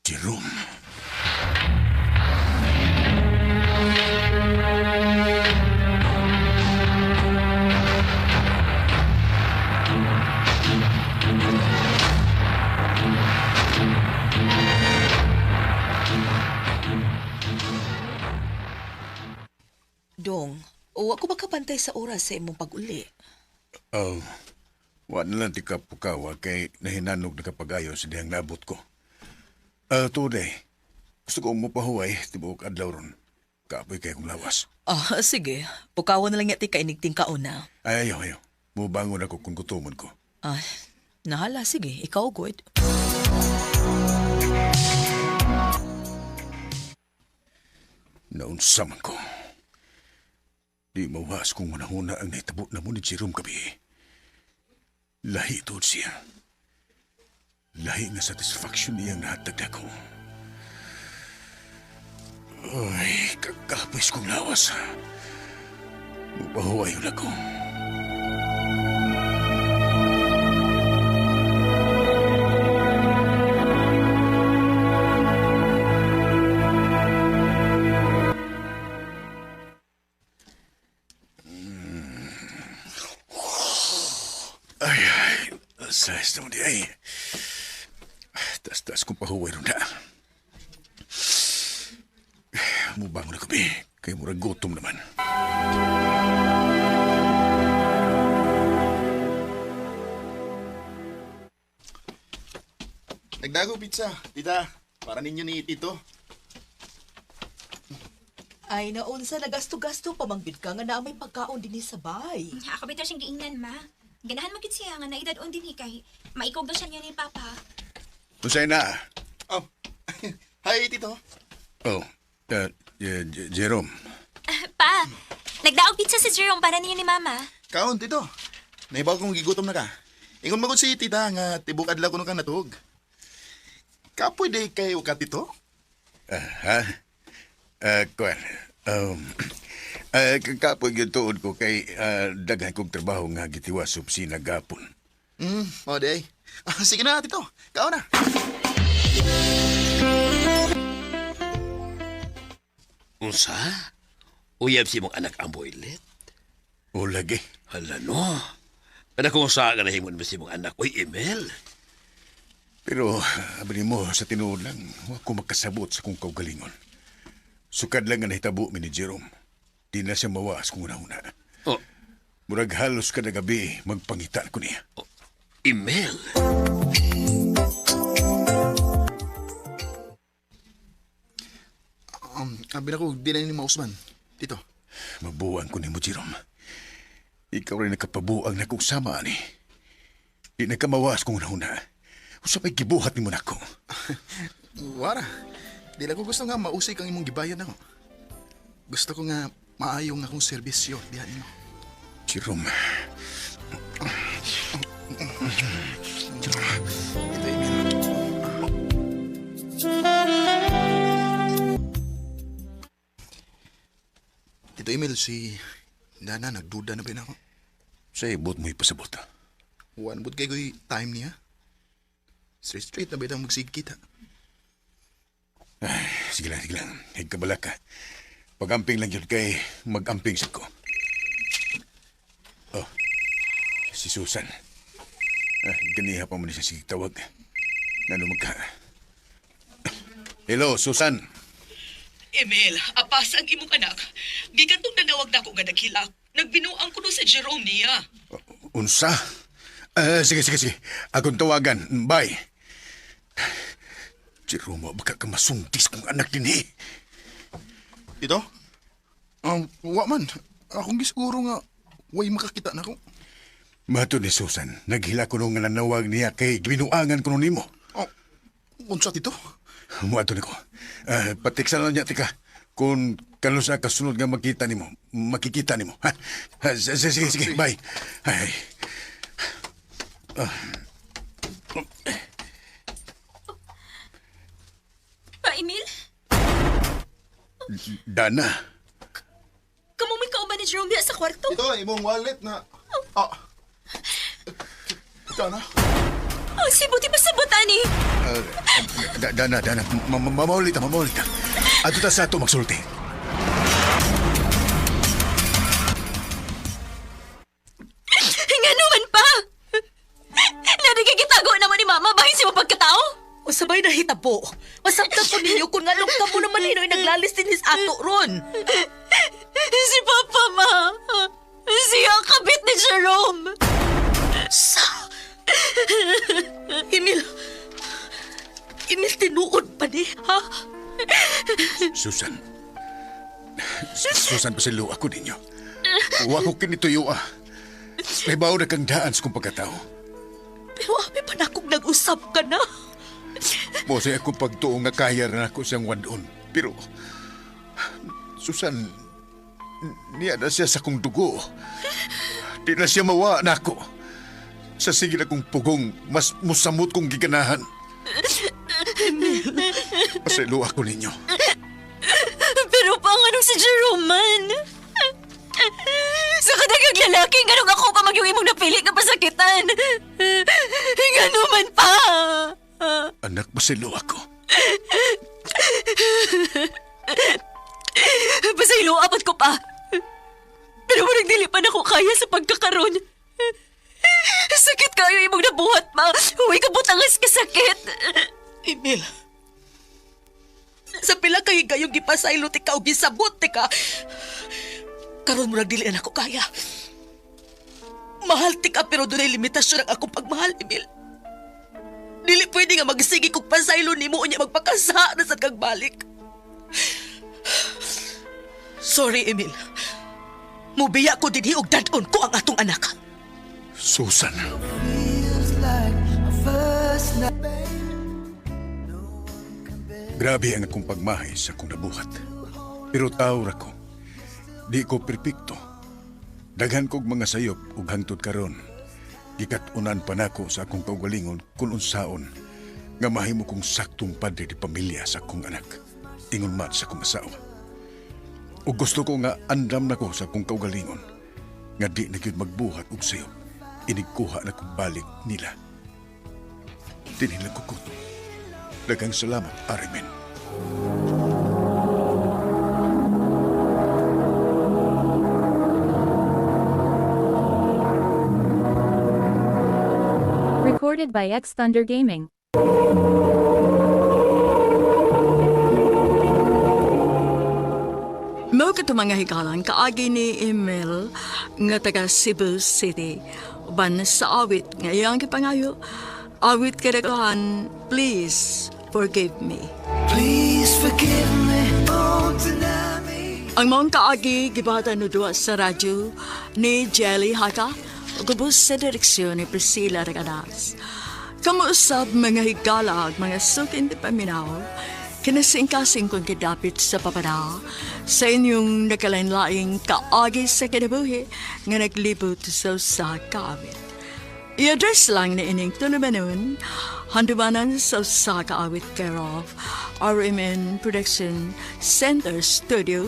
Jerome. Dong, o ako makapantay sa oras sa imong pag-uli. Oh, wa na lang ti kapukawa kay nahinanog na kapagayo sa dihang nabot ko. Today, gusto kong mapahuway tibuok adlaw ron. Kapoy kay kong lawas. Sige. Pukawan na lang yati ka inigting kauna. Ay, ayaw. Mubangon ako kung gutumon ko. Nahala, sige. Ikaw, good. Naunsa man ko. Di mawas kung manahuna ang naitabo na mo ni Jerome gabi. Lahi to siya. Lahi nga satisfaction niyang nahatag ako. Ay, kakapis kong lawas. Mapahuwayon ako. Size naman di ay. Tas-tas kong pahuway ron na. Mubangon ako, be. Kaya murag gutom naman. Nagdago pizza, tita. Para ninyo ni Tito. Ay, naunsa na gasto-gasto pamanggid ka nga na may pagkaon din sa bay. Ako bitaw siyang giingnan, ma. Ganahan magit siya nga naidad on din kay maikog na siya niya ni Papa. Usay na. Oh, hi, Tito. Oh, Jerome. Pa, nagdaog pizza si Jerome para niya ni Mama. Kaon, Tito. Nahibaw kong gigutom na ka. Ingon magod si tita nga tibok adlaw ko nung ka natuog. Kapoy day kayo ka, Tito? Kuan. Kapoy yung tuod ko kay daghan kong trabaho nga gitiwas sa opisina gapon. O day. Sige na, Tito. Kaon na. Unsa? Uyab si mong anak ang boylet? O lagi. Hala no. Kada kung saan ka nahimon ba si mong anak? Uy, Emel. Pero, abali mo, sa tinuod lang, ako magkasabot sa kong kaugalingon. Sukad lang nga nahitabo mi ni Jerome. Di na siya mawas kung una-una. Oh, Murag halos kada gabi, magpangitan ko niya. Emel. Abi na ko, di na ni Mausman. Tito. Mabuang ko ni mo, Jerome. Ikaw rin nakapabuang na kong sama, ani. Di nagkamawas kung una-una. Usapay gibuhat ni mo na ko. Wara. Di lang ko gusto nga mausay kang imong gibayan ako. Gusto ko nga maayong akong serbisyo diyan mo. Jerome. Ito, Emil. Ito, Emil, si Dana, nagduda na ba na ako? Sa ibot mo'y pasabot. One but kay ko'y time niya. Straight na ba itang magsigkita? Ay, sige lang. Higkabala ka. Pag-amping lang yun kay mag-amping sa ko. Oh, si Susan. Ganiha pa mo na siya sige tawag. Nano magka... Hello, Susan. Emil, apas ang imong anak. Gigantong nanawag na ako nga naghilak. Nagbinuang ko sa Jerome niya. Unsa? Sige. Akong tawagan. Bye. Jerome, baka ka masungtis kong anak din eh. Ito? Wa man. Akong gisiguro nga, way makakita na ako. Mato ni Susan, naghila ko nung nga nanawag niya kay binuangan ko nung nimo. Oh, unsa dito? Mato ni ko. Patiksa na niya, tika. Kung kano sa kasunod nga makikita nimo. Ha? Sige, bye. Ay. Pa, Emil? Dana. Kamumay ka ba ni Jerome diya sa kwarto? Ito, imong wallet na... Dana? Oh, si Buti pa sa butani. Dana. Mamaulit ka. Ato ta sa ato magsulti. Nga naman pa! Narigigitago naman ni Mama bahin si mapagkatao? O sabay na hitabo. Masabtan po ninyo kung ngalong ka mo naman nino'y naglalis din his ato ron. Si Papa, Ma. Siya ang kabit ni Jerome. Emil, tinuod pa ni, ha? Susan, pasilo ako ninyo. Huwag ko kinituyo May bawo na kang daan sa kong pagkatao. Pero abi pa na akong nag-usap ka na. Mosay akong pagtuong nga kaya na ako siyang wandon. Pero, Susan, niya na siya sa kong dugo. Di na siya mawa na ako. Sa sige na kong pugong, mas musamot kong giganahan. Pasilo ako ninyo. Pero panganong si Jerome man? Sa kadagang lalaki, ganong ako pa magyong imong napili nga pasakitan. Ganuman pa. Anak, pasilo ako. Pasaylo, apat ko pa. Pero walang dili pa na ko kaya sa pagkakaroon. Sakit kayo imong nabuhat pa. Huwag ka butangas ka sakit. Emil, sa pila kayo gayong gipasaylo tika o gisabot tika. Karon mo nagdili na ako kaya. Mahal tika pero doon ay limitasyon ang akong pagmahal, Emil. Dili pwede nga magsigi kong pasaylo ni mo o niya magpakasa na sa kagbalik. Sorry, Emil. Mubiya ko din hiog dadon ko ang atong anak. Susan. Grabe ang akong pagmahay sa akong nabuhat. Pero tao ra ko. Di ko perpekto. Daghan kog mga sayop ug hangtod karon. Gikat-unan pa nako sa akong kaugalingon kung unsaon nga mahimo kong saktong padre di pamilya sa akong anak. Ingon man sa akong asawa. Ug gusto ko nga andam nako sa akong kaugalingon nga di na gyud magbuhat og sayop. Inigkuha na kong balik nila. Tinilang ko kuto. Daghang salamat, Arimen. Recorded by X Thunder Gaming. Mo ka mga higalan, kaagi ni Emil nga taga Cebu City. Uban sa awit, ngayong kipangayo, awit kadagahan, please forgive me. Please forgive me, oh, tsunami. Ang mga kaagi, gibata no duwa sa radyo ni Jelly Haka, gubos sa direksyon ni Priscilla Regadas. Kamuusap mga higala, mga sukin di paminaw, kinasing-kasing kong kidapit sa papana sa inyong nakalain-laing kaagi sa kinabuhi nga naglibot sa kaawit. I-address lang na ining tulumanon, handumanan sa kaawit care of RMN Production Center Studio,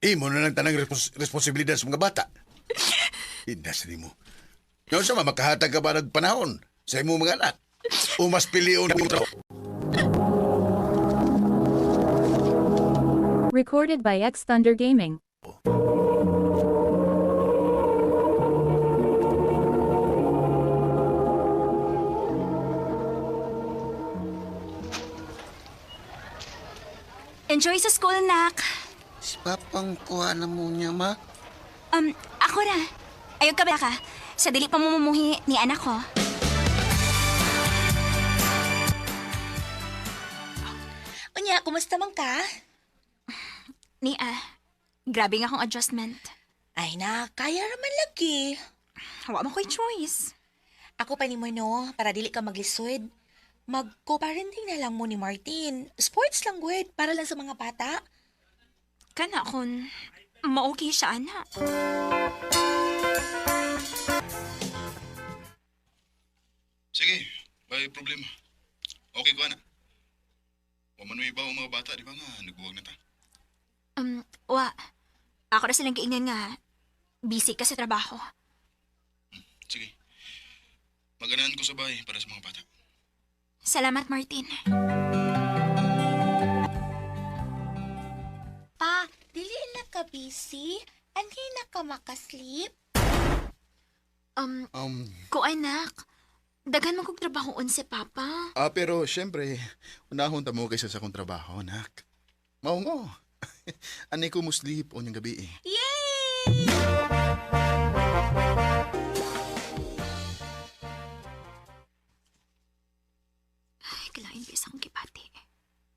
Imo na lang tanang responsibilidad sa mga bata. Indas mo. Yung sama, makahatag ka ba ng panahon sa imo mga anak? O mas pilion mo trabaho? Recorded by X Thunder Gaming. Enjoy sa school, nak. Si Papang kuha na mo niya, ma. Ako na. Ayog ka ba ka? Sa dili pa mamumuhi ni anak ko. Unya, kumusta man ka? Grabe nga akong adjustment. Ay na, kaya raman lagi. Hawa mo ko'y choice. Ako pa ni mo no, para dili ka maglisod. Mag-co-parenting na lang mo ni Martin. Sports lang, good. Para lang sa mga bata. Kana kung ma-okay siya, anak. Sige, may problema. Okay ko, anak. Wamanuy ba ang mga bata, di ba nga? Nagbuwag na ta. Ako na silang kaingnan nga. Busy ka sa trabaho. Sige. Maganahan ko sa bahay para sa mga bata. Salamat, Martin. Pa, dili na ka busy? Hindi na ka makasleep? Ko anak. Dagan mo kong trabahoon si Papa. Pero syempre, unahon ta mo kaysa sa akong trabaho, anak. Maungo. Anay ko mo sleep o niyang gabi eh. Yay! Ay, kalain ba isang kipati.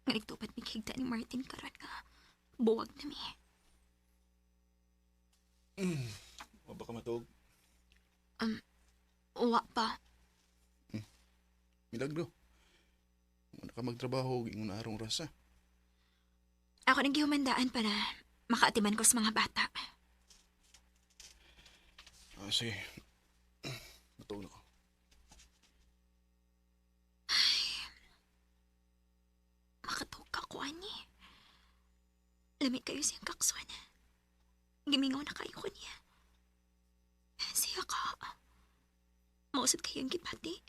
Nga nagtupat ni Kigda ni Martin karon nga. Buwag na mi. O baka matog. Uwa pa. Milagro. Muna ka magtrabaho, ingon na arong rasa. Ako nang gihumandaan para makaatiman ko sa mga bata. Sige. Matog na ko. Makatog ka ko, ani. Lamig kayo siyang kaksuan. Gimingaw na kayo ko niya. Siya ka. Mausad kayong gipati.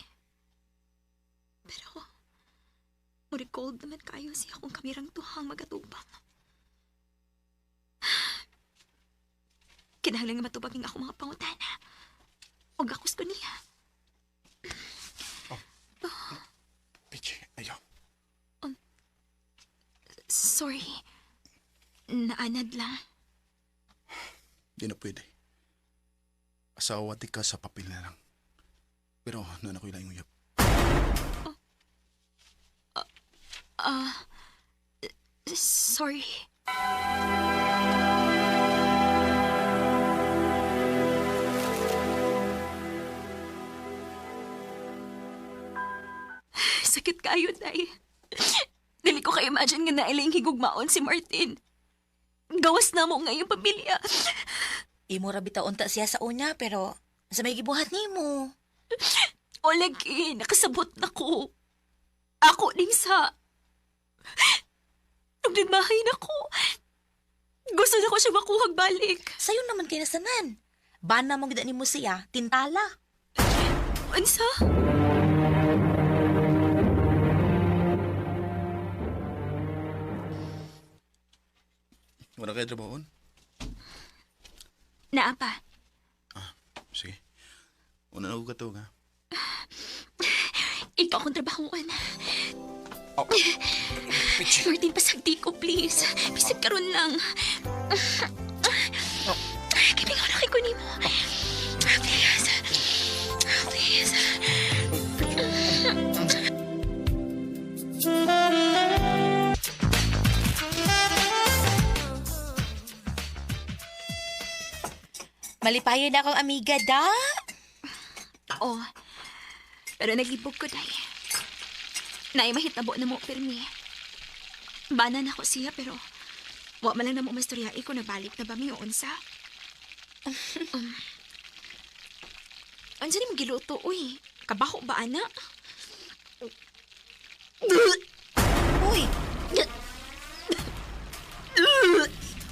Pero, mo-recall naman kayo siya kung kamirang tuhang magatubang. Kinahanglan nga matubagin ako mga pangutana. O gakos ko niya. Pichi, ayaw. Sorry. Naanad lang. Di na pwede. Asawa di ka sa papel na lang. Pero nana ko ilang uyap. Sorry. Sakit kayo, Day. Dili ko kayo imagine nga nailang higugmaon si Martin. Gawas na mo ngayong pamilya. Imo ra bitaon ta siya sa una, pero sa may gibuhat nimo. O lagi, nakasabot na ko. Ako din sa... Nung nagmahay na ko, gusto na ko siya makuhag balik. Sayo naman kay nasanan. Bana mo gida nimo siya, tintala. Ansa? Wala kayo trabahoon? Naapa. Sige. Una na ko katog, ha? Ikaw akong trabahoan. Pichi. Martin, pasagdi ko, please. Bisag karon lang. Kibingaw na kay ko nimo. Please. Please. Malipayon na akong amiga, da. Oo. Pero naglibog ko, Day. Naay mahitabo na mo, pirmi. Bana na ako siya, pero wa man lang na mo mastoryai ko na balik na ba mi o unsa. Ansa ni magiluto, uy? Kabaho ba, ana? Uy!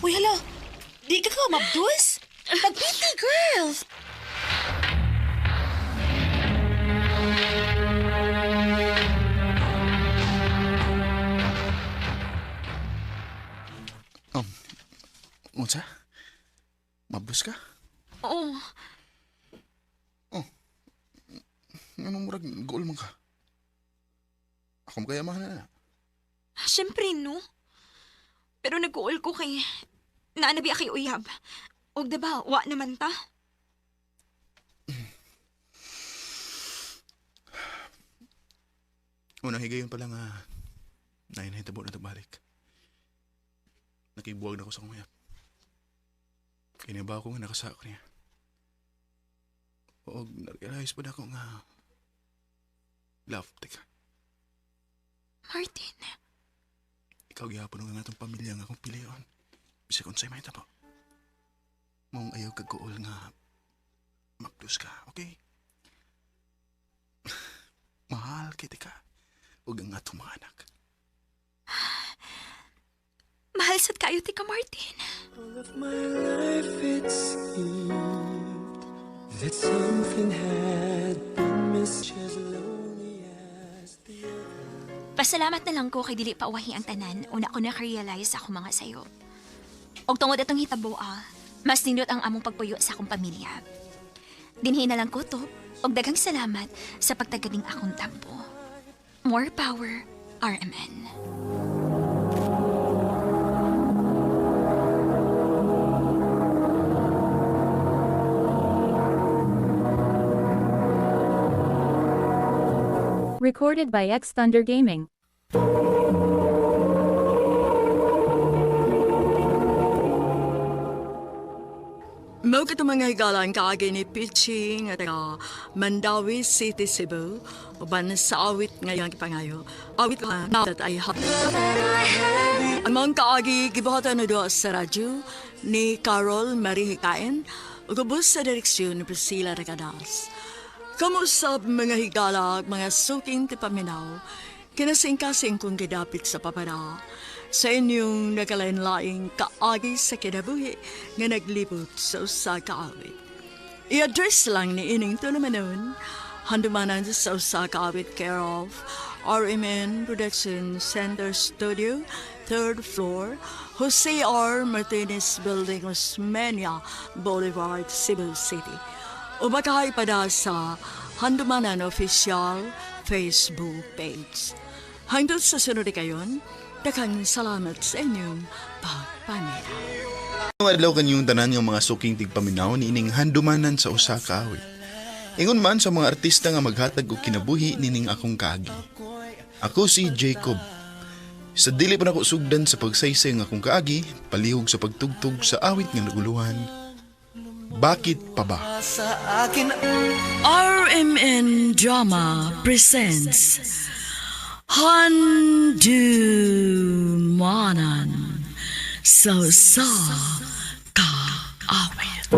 Uy, hala! Di ka ka mabdus? Nagpiti, girl. Unsa? Mabus ka? Oo. Anong murag goal man ka? Ako makayamahan na. Siyempre, no? Pero nag-uol ko kay... Naanabi kay uyab. Og diba, wa naman ta? Unang higayon pa lang nainahitabo na balik. Nakibuwag na ko sa kumuyap. Kinibaw ko nga nakasa ko niya. O narealize pa na ako nga love, teka. Martin. Ikaw gihapon nga itong pamilya nga akong piliyon. Bisa kung sa'yo may tabo. Maong ayaw kagkuol nga magdus ka, okay? Mahal kita ka. Huwag ang atong mga anak. Mahal sad kayo, tika Martin. All of my life it seemed that something had been missed as lonely as the other. Pasalamat na lang ko kay dili pa uwahi ang tanan. Una ko na-realize ako mga sayo. Og tungod atong hitabo mas nindot ang among pagpuyo sa akong pamilya. Dinhi na lang ko to, og daghang salamat sa pagtagaling akong tampo. More power, RMN. Recorded by X Thunder Gaming. Mao ka mga higalan kaagi ni Pichi nga taga Mandawi City, Cebu. Uban sa awit ngayong kipangayo. Awit ka na that ay hap. Ang mga kaagi gibuhatan na doon sa radyo ni Carol Marie Hikain. Ugubos sa direksyon ni Priscilla Regadas. Kamusap mga higala, mga suking tipaminaw, kinasing-kasing kong gidapit sa papada, sa inyong nagalain-laing kaagi sa kinabuhi nga naglibot sa usa ka awit. I-address lang ni ining tulamanon, handumanan sa usa ka awit care of RMN Production Center Studio, 3rd floor, Jose R. Martinez Building, Osmeña Boulevard, Cebu City. O makahay pa na sa Handumanan Official Facebook page. Hanggang sa sunod kayon, daghang salamat sa inyong pagpanira. Ang adlaw kanyong tanan ng mga suking tigpaminaw ni ining handumanan sa usa ka awit. Ingon man sa mga artista nga maghatag og kinabuhi nining akong kaagi. Ako si Jacob. Sa dili pa nako sugdan sa pagsaysay ng akong kaagi, palihog sa pagtugtog sa awit nga naguluhan. Bakit pa ba? RMN Drama presents Handumanan sa usa ka awit.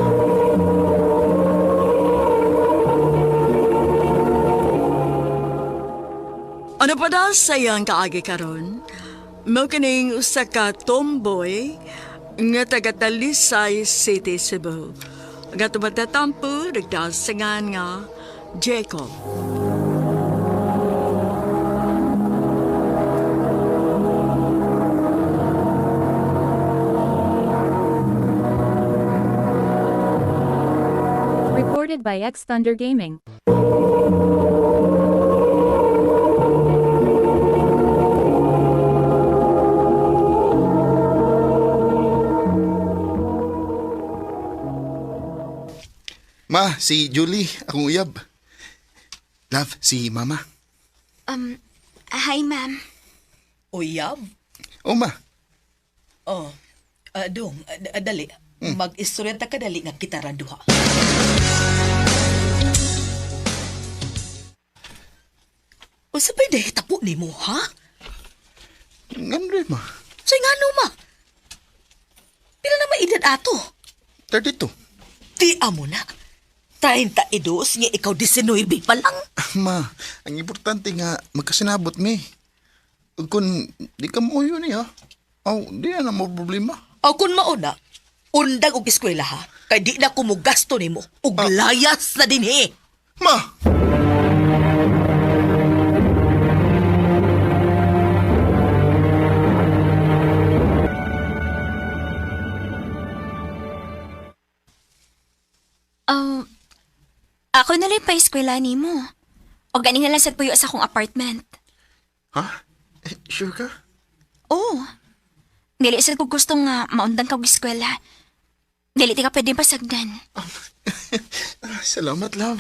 Ano pa daw sayang kaagi karon? Mao kining usa ka tomboy nga taga Talisay City, Cebu. Nga tumatatampo, nagdasangan nga Jacob. Recorded by X Thunder Gaming. Ma, si Julie, akong uyab. Love, si Mama. Hi, ma'am. Uyab? O ma, Oh, dong, dali. Mag-istorya ta ka dali nga kita raduha. O sabay dahi tapo ni mo, ha? ngano rin ma. Say nga no, ma. Pila na maedad ato? 32. Di amo na. 32 nga ikaw 19 pa lang. Ma, ang importante nga magkasinabot mi. Ug kun di ka mo yun niya, di na mo problema. O kung mauna, Undang og eskwela ha. Kay di na ko mo gasto nimo. Ug layas na dinhi. Ma! Ako na lang pa eskwela ni mo. O ganing na lang sa puyo sa akong apartment. Ha? Sure ka? Oo. Dili sa ko gusto nga maundang ka og eskwela. Dili ti ka pwede pasagdan. Salamat, love.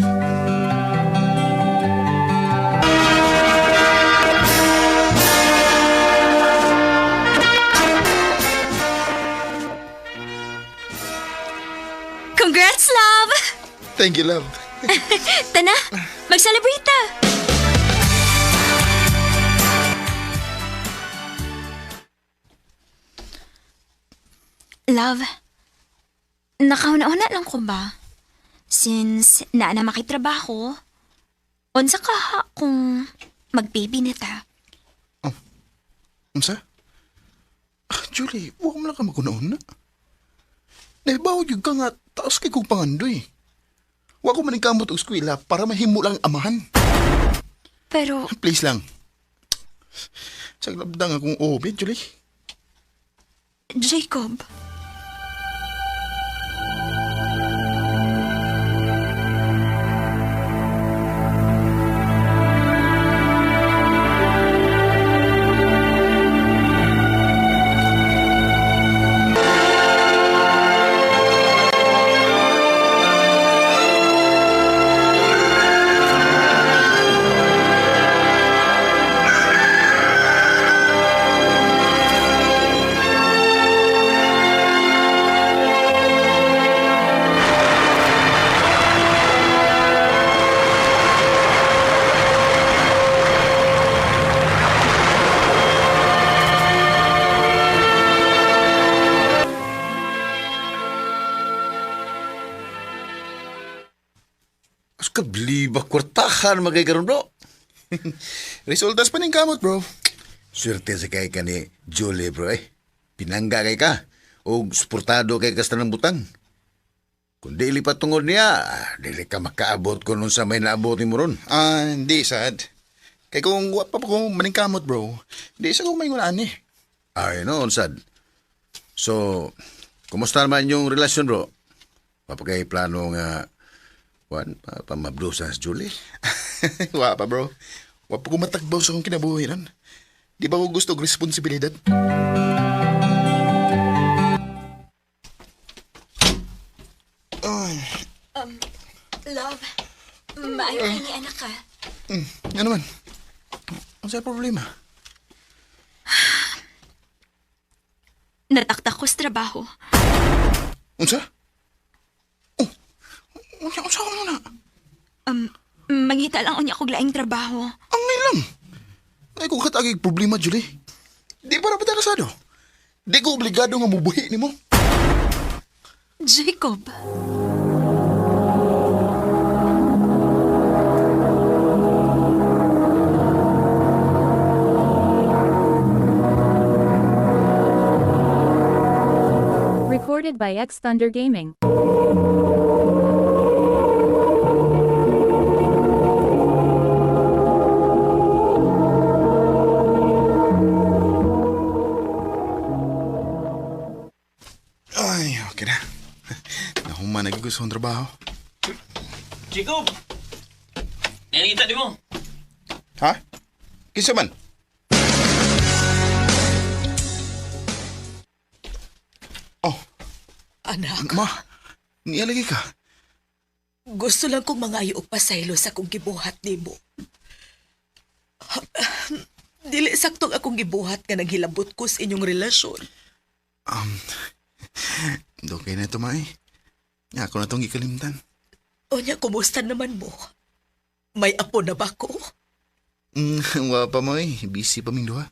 Congrats, love! Thank you, love. Tana, mag-celebrate ta! Love, nakauna-una lang ko ba? Since naa na makitrabaho, unsa ka ha kung mag-baby nita? Unsa? Julie, huwag mo lang ka maguna-una. Nahibaw yung ka nga, taos kay kong pangandoy. Huwag ko maningkamot og eskwela para mahimo lang amahan. Pero, Please lang. Saglabdang akong obit, Julie. Jacob, Kabliba kwartahan magagaroon, bro. Resultas pa ning kamot, bro. Swerte sa kay ka ni Julie, bro eh. Pinangga kay ka. O suportado kay kasta ng butang. Kung di lipat tungod niya, dili ka makaabot ko nun sa may naabot ni mo ron. Hindi, sad. Kay kung wapa pa ko maningkamot, bro, di sa kong may ngunaan eh. Ay, no, sad. So, kumusta naman yung relasyon, bro? Papagay plano nga, pamabdo sa Julie? Wapa, bro. Wapa ko matagbaw sa akong kinabuhiran. Di ba ko gusto og responsibilidad? Ay, love, maayo ni anak ka. ano man? Ano sa problema? Nataktak ko sa trabaho. Unsa? Oh, unsa ko muna? Mangita lang unya kog laing trabaho. Ang may lang. Ay kung katagig problema, Julie. Di para patarasado. Di ko obligado nga mubuhi ni mo. Jacob. Recorded by X Thunder Gaming. Ay, okay na. Nahuman naging gusto kong trabaho. Jacob! Nakikita di mo? Ha? Kinsa man? Oh, Anak, ma. Niyalagi ka. gusto lang kong mangayo og pasaylo sa akong gibuhat nimo. Dili saktong akong gibuhat nga naghilabot ko sa inyong relasyon. Okay na ito, Mai. Ako na itong gikalimtan. Onya, kumusta naman mo? May apo na ba ko? Wala pa, Mai. Busy pa ming duha.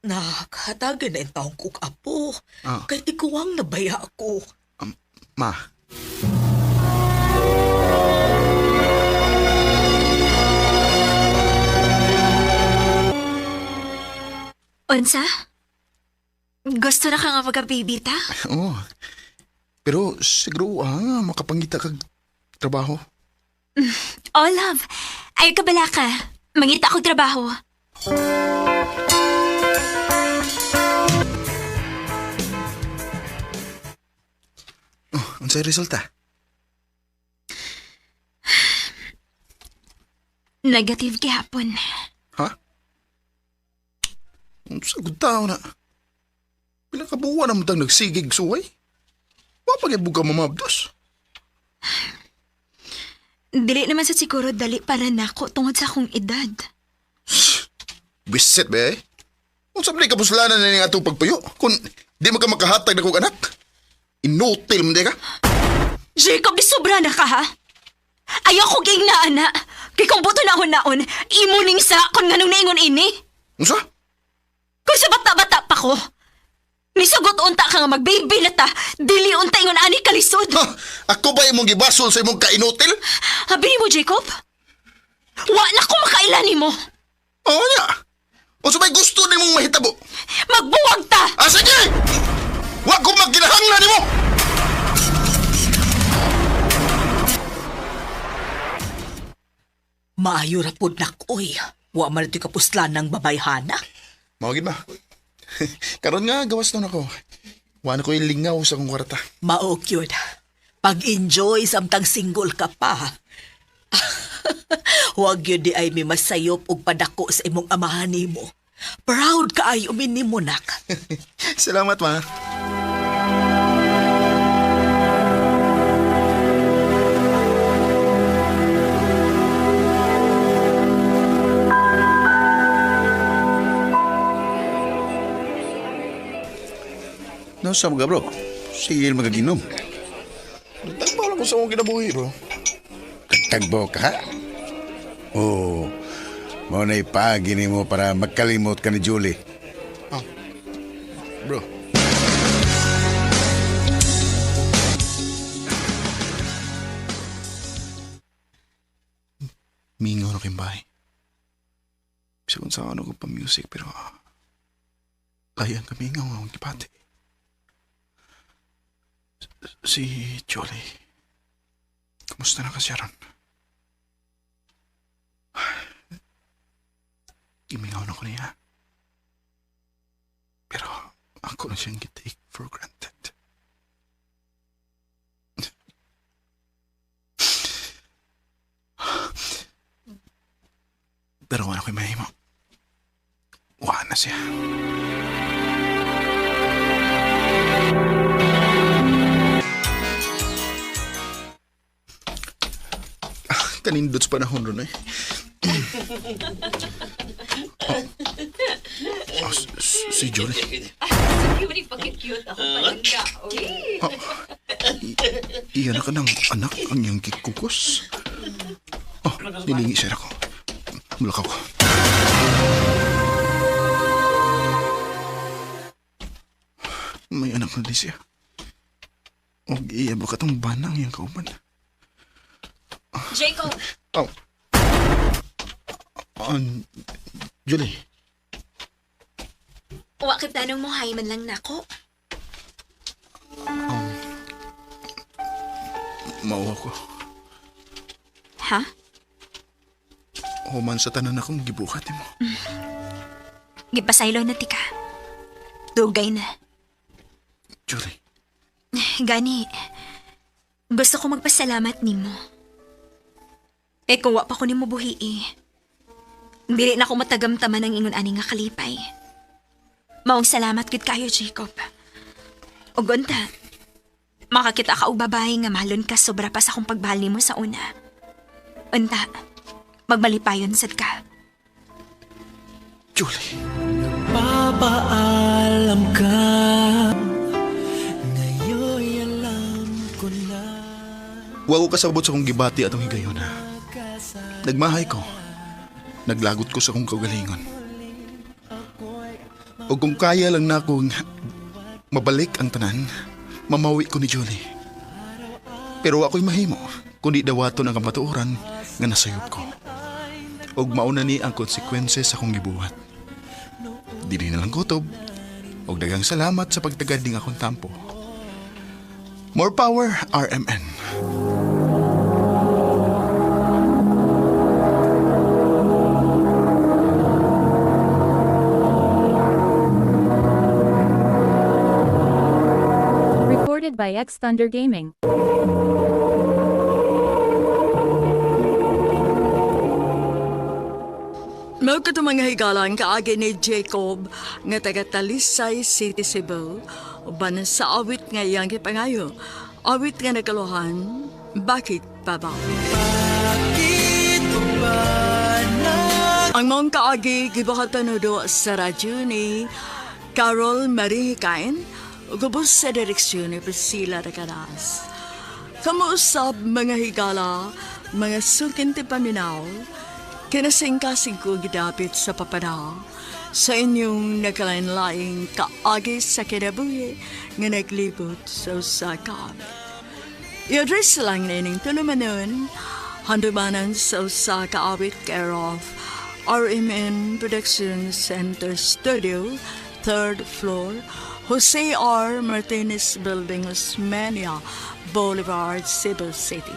Nakahatagan na yung taong kong apo. Ah. Kay ikuwang nabaya ako. Ma. Unsa? Gusto na ka nga magka-baby ta? Oo. Pero siguro makapangita kag trabaho. Oh, love. Ayaw ka bala ka. Mangita ko trabaho. Unsay resulta? Negative gihapon. Ha? Unsa gud tao na? Pila ka buwan naman tang nagsigig suway? Wa pa gyud buka mamabdos. Dili naman sa siguro dali para nako tungod sa akong edad. Bisit ba eh? Unsa man ka puslanan na ning atong pagpuyo? Kung di man ka makahatag na kong anak? Inutil man di ka? Jacob, di sobra na ka ha? Ayaw ko ging na ana. Kay kung buto naon-naon, imo ning sa kung nganong naingon ini. Unsa? Kung sa bata-bata pa ko, misugot unta ka nga mag-baby na ta, dili unta ingon ani kalisod. Ha? Ako ba imong gibasol sa imong kainutil? Habi ni mo, Jacob? Wa na ko makailan ni mo. Oo niya. Unsa may gusto nimong mahitabo? Magbuwag ta! Sige! Wa ko magkinahanglan nimo! Maayo ra pud nakoy. Wa man ito kapuslan ng babayhana. Mawagin ba? Karon nga, gawas na ako. Wa na ko'y lingaw sa kong kwarta. Mao yun. Pag-enjoy samtang single ka pa. Huwag yun di ay may masayop og padako sa imong amahan nimo. Proud ka ay uminimo nak. Salamat, ma. No, sa mga bro. Sige magaginom. Tagbaw lang ko sa mong kinabuhi, bro. Tagbo ka, ha? Oo. Mo na ipagini mo para magkalimot ka ni Julie. Bro. Mingaw na kayong bahay. Bisa kung saan ako pa music pero layan ka mingaw ang kipati. Si Jolie. Kumusta na ka siya ron? Imingaw na ko niya. Pero ako na siyang take for granted. Pero ano ko'y mahimo? Wala na siya. Kanindot sa panahon ron eh. Si Jolie. Iyan na ka ng anak ang iyong kikukos. Nilingi siya ako. Mulakaw ko. May anak na din siya. O iya ba katong banang iyang kauban? Jacob! Julie. Wa kay tanong mo hay man lang nako. Mauwa ko. Ha? Human sa tanan akong gibuhat mo. Gipasaylo na tika. Dugay na. Julie. Gani, gusto ko magpasalamat nimo. Kung wa pa ko nimo buhi dili na ko matagamtaman ang ingon ani nga kalipay. Maong salamat gid kayo, Jacob. Ug unta, makakita ka og babae nga mahalon ka sobra pa sa akong pagmahal nimo sa una. Unta, magbalipayon sad ka. Julie. Papaalam ka. Ngayon'y alam ko na. Wa ko kasabot sa kong gibati atong higayon. Nagmahay ko. Naglagot ko sa kong kaugalingon. O kung kaya lang na akong mabalik ang tanan, mamawi ko ni Julie. Pero ako'y mahimo, kundi dawaton ang kamatuoran nga nasayop ko. Og mauna ni ang konsekwense sa akong gibuhat. Dili na lang kutob, og dagang salamat sa pagtagad ning akong tampo. More power, RMN. Recorded by X Thunder Gaming. Mao ka mga higalan kaagi ni Jacob nga taga Talisay City, Cebu. Uban sa awit nga iyang gipangayo. Awit nga nakaluhan, bakit pa ba? Ang mong kaagi gibahatan do sa radyo ni Carol Marie Hikain, gubos sa direksyon ni Priscilla Recadas. Kamuusap mga higala, mga sukin ti paminaw, kinasing-kasing ko gidapit sa papanaw, sa inyong nagkalain-laing kaagi sa kinabuhi nga naglibot sa usakam. I-address lang na ining tulumanon, handumanan sa usa kaawit care of RMN Production Center Studio, 3rd floor, Jose R. Martinez Building, Osmeña Boulevard, Cebu City.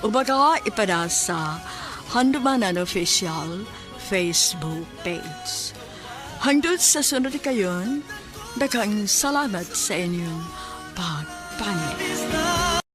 Ubaga ipada sa Handumanan Official Facebook page. Hangtod sa sunod kayon, daghang salamat sa inyong pagpanig.